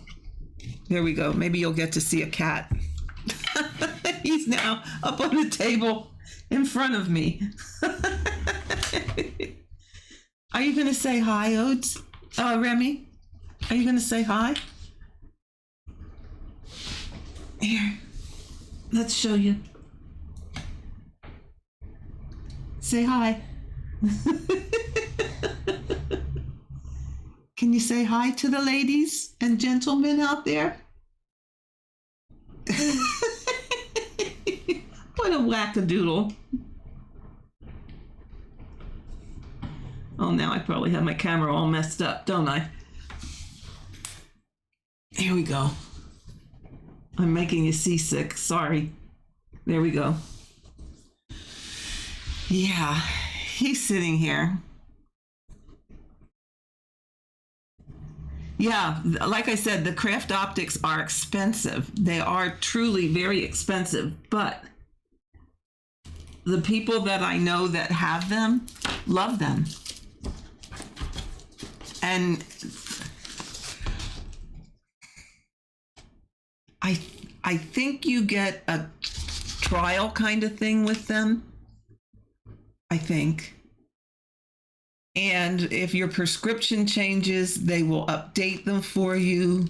There we go. Maybe you'll get to see a cat. He's now up on the table in front of me. Are you going to say hi, Odes? Remy? Are you going to say hi? Here. Let's show you. Say hi. Can you say hi to the ladies and gentlemen out there? What a wackadoodle. Oh, now I probably have my camera all messed up, don't I? Here we go. I'm making you seasick. Sorry. There we go. Yeah, he's sitting here. Yeah, like I said, the craft optics are expensive. They are truly very expensive, but the people that I know that have them love them. And I think you get a trial kind of thing with them. I think. And if your prescription changes, they will update them for you.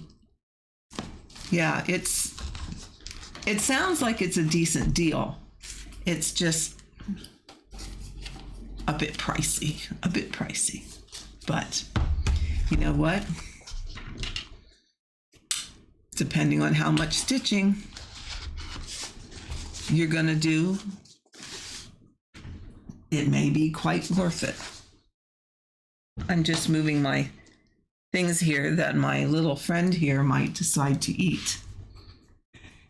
Yeah, it sounds like it's a decent deal. It's just a bit pricey, But you know what? Depending on how much stitching you're gonna do, it may be quite worth it. I'm just moving my things here that my little friend here might decide to eat.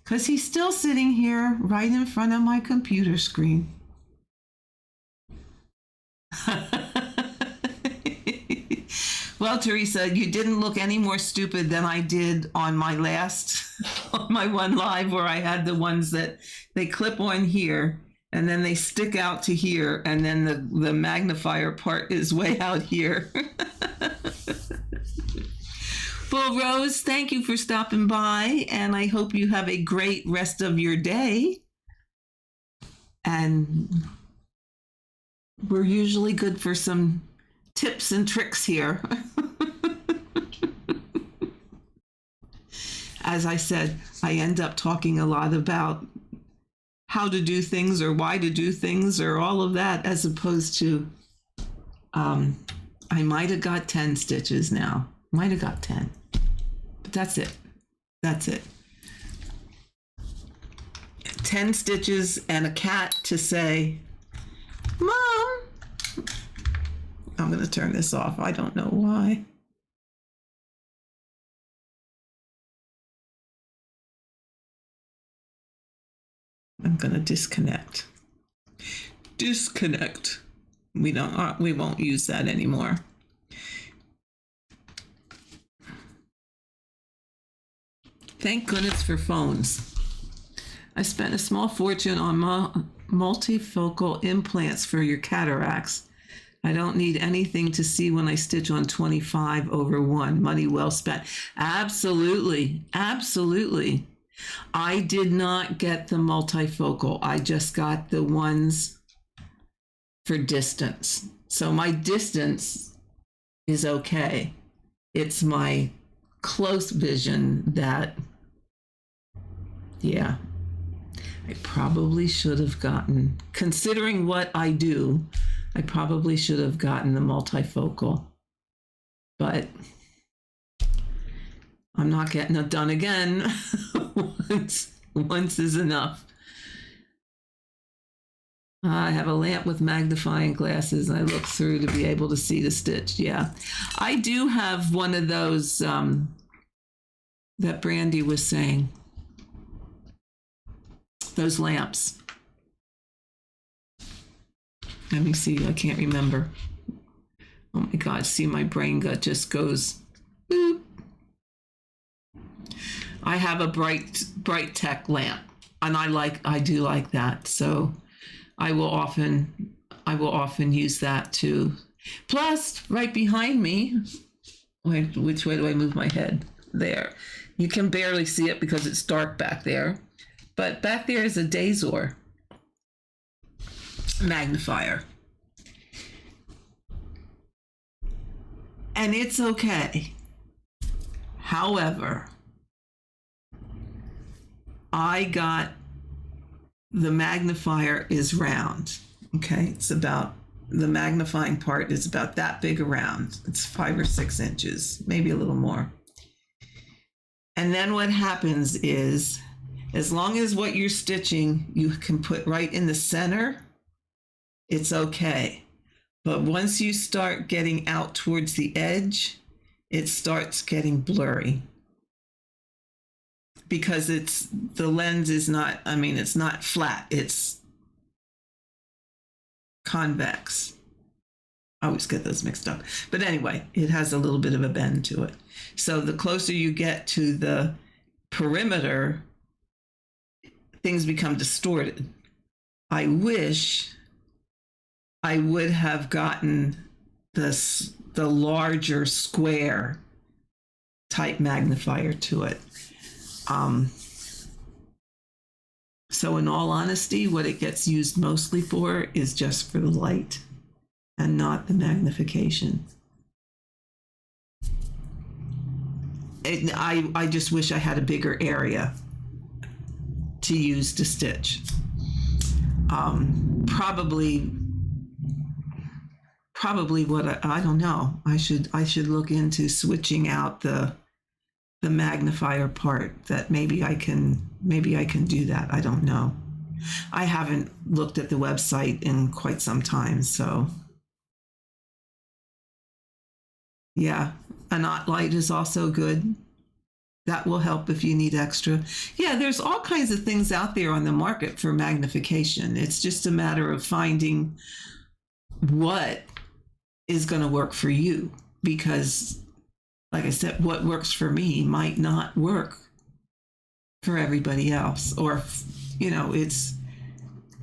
Because he's still sitting here right in front of my computer screen. Well, Teresa, you didn't look any more stupid than I did on my on my one live where I had the ones that they clip on here and then they stick out to here, and then the magnifier part is way out here. Well, Rose, thank you for stopping by, and I hope you have a great rest of your day. And we're usually good for some tips and tricks here. As I said, I end up talking a lot about how to do things or why to do things or all of that, as opposed to I might have got 10 stitches now. Might have got 10. But that's it. That's it. 10 stitches and a cat to say, Mom. I'm going to turn this off. I don't know why. I'm going to disconnect. Disconnect. We won't use that anymore. Thank goodness for phones. I spent a small fortune on multifocal implants for your cataracts. I don't need anything to see when I stitch on 25/1. Money well spent. Absolutely. Absolutely. I did not get the multifocal. I just got the ones for distance. So my distance is okay. It's my close vision that, yeah, I probably should have gotten, considering what I do, I probably should have gotten the multifocal, but I'm not getting it done again. Once is enough. I have a lamp with magnifying glasses. I look through to be able to see the stitch. Yeah, I do have one of those that Brandy was saying. Those lamps. Let me see. I can't remember. Oh my God. See, my brain gut just goes boop. I have a bright tech lamp, and I do like that. So I will often use that too. Plus, right behind me, wait, which way do I move my head? There. You can barely see it because it's dark back there. But back there is a Dazor magnifier. And it's okay. However, I got the magnifier is round. Okay, it's about, the magnifying part is about that big around. It's 5 or 6 inches, maybe a little more. And then what happens is, as long as what you're stitching you can put right in the center, it's okay. But once you start getting out towards the edge, it starts getting blurry. Because the lens is not, I mean, it's not flat, it's convex. I always get those mixed up. But anyway, it has a little bit of a bend to it. So the closer you get to the perimeter, things become distorted. I wish I would have gotten the larger square type magnifier to it. So in all honesty, what it gets used mostly for is just for the light and not the magnification. I just wish I had a bigger area to use to stitch. Probably what I don't know. I should look into switching out the magnifier part. That maybe I can do that. I don't know. I haven't looked at the website in quite some time, so yeah. A knot light is also good. That will help if you need extra. Yeah, there's all kinds of things out there on the market for magnification. It's just a matter of finding what is going to work for you, because like I said, what works for me might not work for everybody else. Or, it's,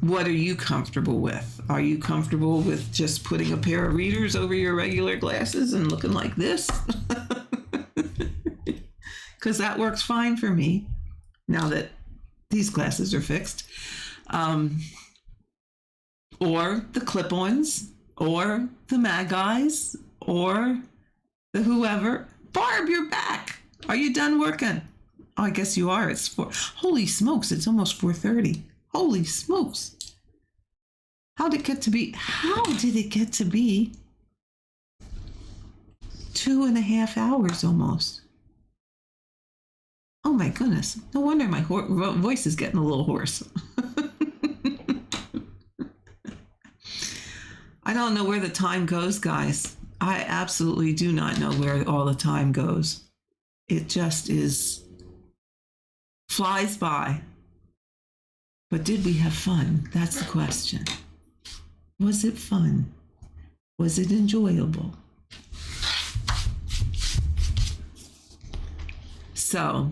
what are you comfortable with? Are you comfortable with just putting a pair of readers over your regular glasses and looking like this? Because that works fine for me now that these glasses are fixed. Or the clip-ons, or the mag eyes, or the whoever. Barb, you're back. Are you done working? Oh, I guess you are. It's 4. Holy smokes, it's almost 4:30. Holy smokes. How did it get to be 2.5 hours almost? Oh my goodness. No wonder my voice is getting a little hoarse. I don't know where the time goes, guys. I absolutely do not know where all the time goes. It just flies by. But did we have fun? That's the question. Was it fun? Was it enjoyable? So,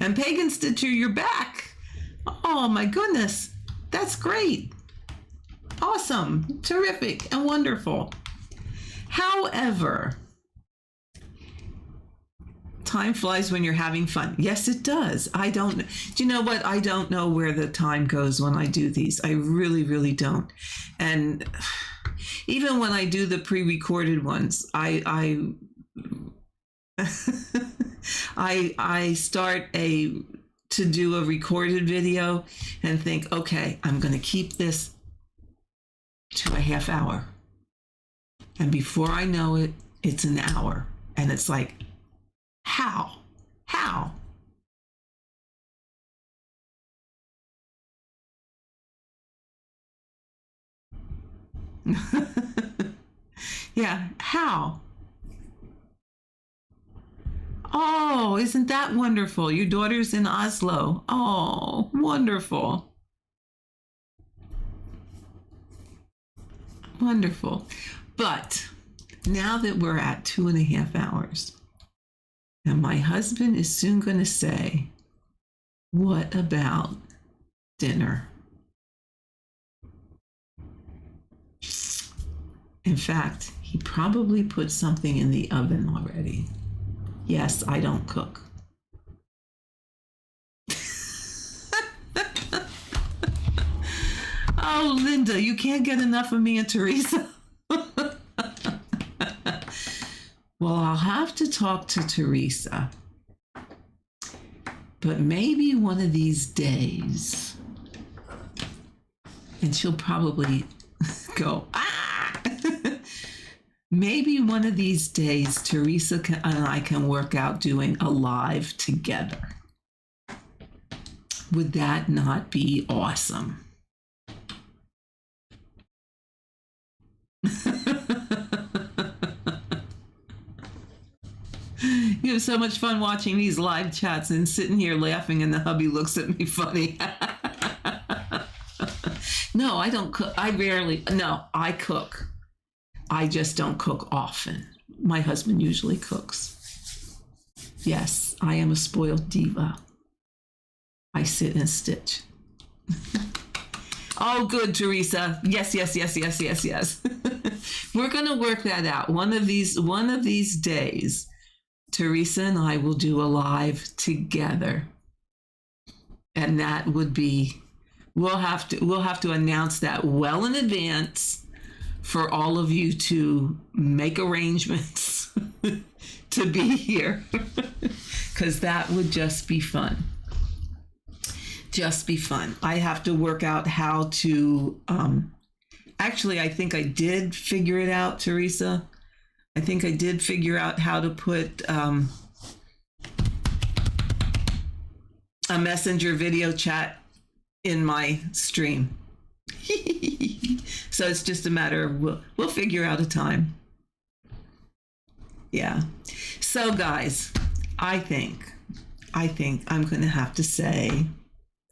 and Pagan Stitcher, you're back. Oh my goodness. That's great. Awesome. Terrific and wonderful. However, time flies when you're having fun. Yes, it does. Do you know what? I don't know where the time goes when I do these. I really, really don't. And even when I do the pre-recorded ones, I start to do a recorded video and think, okay, I'm going to keep this to a half hour. And before I know it, it's an hour. And it's like, how? Yeah, how? Oh, isn't that wonderful? Your daughter's in Oslo. Oh, wonderful. Wonderful. But now that we're at 2.5 hours, and my husband is soon going to say, What about dinner? In fact, he probably put something in the oven already. Yes, I don't cook. Oh, Linda, you can't get enough of me and Teresa. Well, I'll have to talk to Teresa. But maybe one of these days, and she'll probably go, ah! Maybe one of these days, Teresa and I can work out doing a live together. Would that not be awesome? You have so much fun watching these live chats and sitting here laughing, and the hubby looks at me funny. No, I don't cook. I cook. I just don't cook often. My husband usually cooks. Yes, I am a spoiled diva. I sit and stitch. Oh, good, Teresa. Yes. We're going to work that out. One of these days, Teresa and I will do a live together. And that would be, we'll have to announce that well in advance for all of you to make arrangements to be here, because that would just be fun. Just be fun. I have to work out how to, actually, I think I did figure it out, Teresa. I think I did figure out how to put a messenger video chat in my stream. So it's just a matter of we'll figure out a time. Yeah. So guys, I think I'm going to have to say,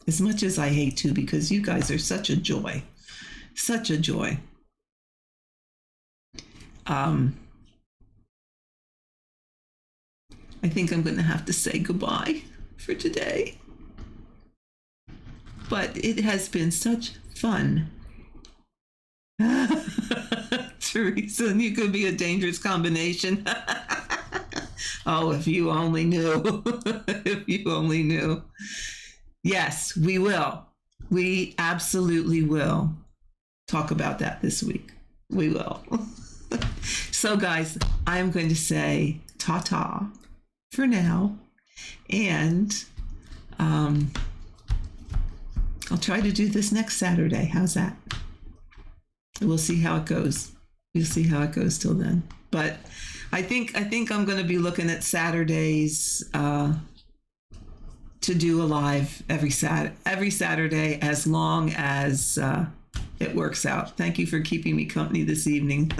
as much as I hate to, because you guys are such a joy. Such a joy. I think I'm going to have to say goodbye for today. But it has been such fun. Teresa, you could be a dangerous combination. Oh, if you only knew. If you only knew. Yes, we will. We absolutely will talk about that this week. We will. So guys, I'm going to say ta-ta for now. And I'll try to do this next Saturday. How's that? We'll see how it goes. We'll see how it goes till then. But I think I'm going to be looking at Saturdays to do a live every Saturday, as long as it works out. Thank you for keeping me company this evening.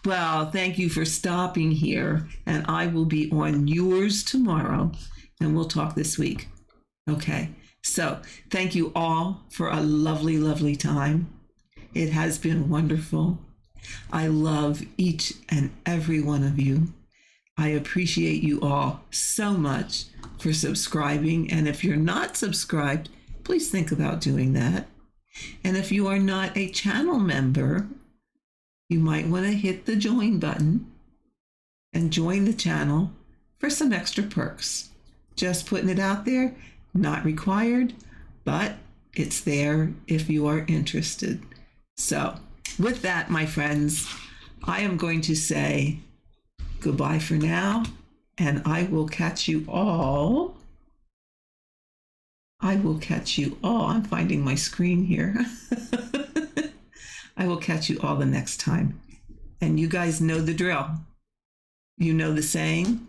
Well, thank you for stopping here, and I will be on yours tomorrow, and we'll talk this week. Okay. So thank you all for a lovely, lovely time. It has been wonderful. I love each and every one of you. I appreciate you all so much for subscribing. And if you're not subscribed, please think about doing that. And if you are not a channel member, you might want to hit the join button and join the channel for some extra perks. Just putting it out there, not required, but it's there if you are interested. So with that, my friends, I am going to say goodbye for now, and I will catch you all. I'm finding my screen here. I will catch you all the next time. And you guys know the drill. You know the saying.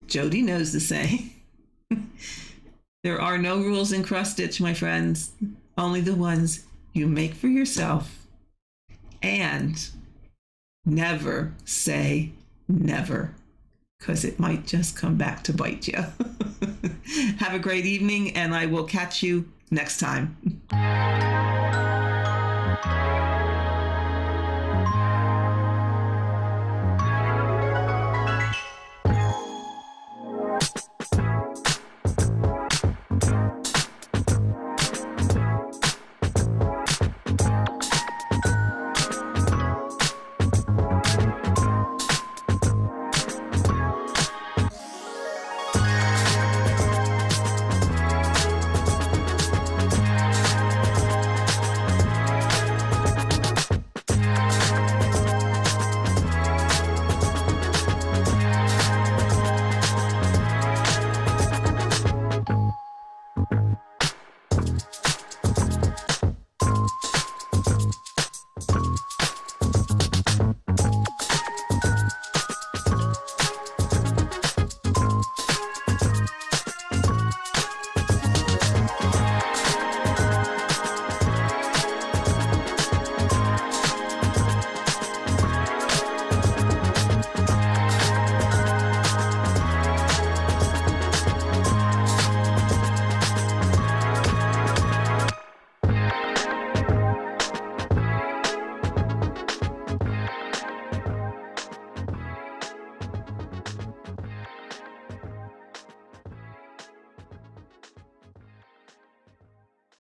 Jody knows the saying. There are no rules in cross stitch, my friends. Only the ones you make for yourself. And never say never, because it might just come back to bite you. Have a great evening, and I will catch you next time.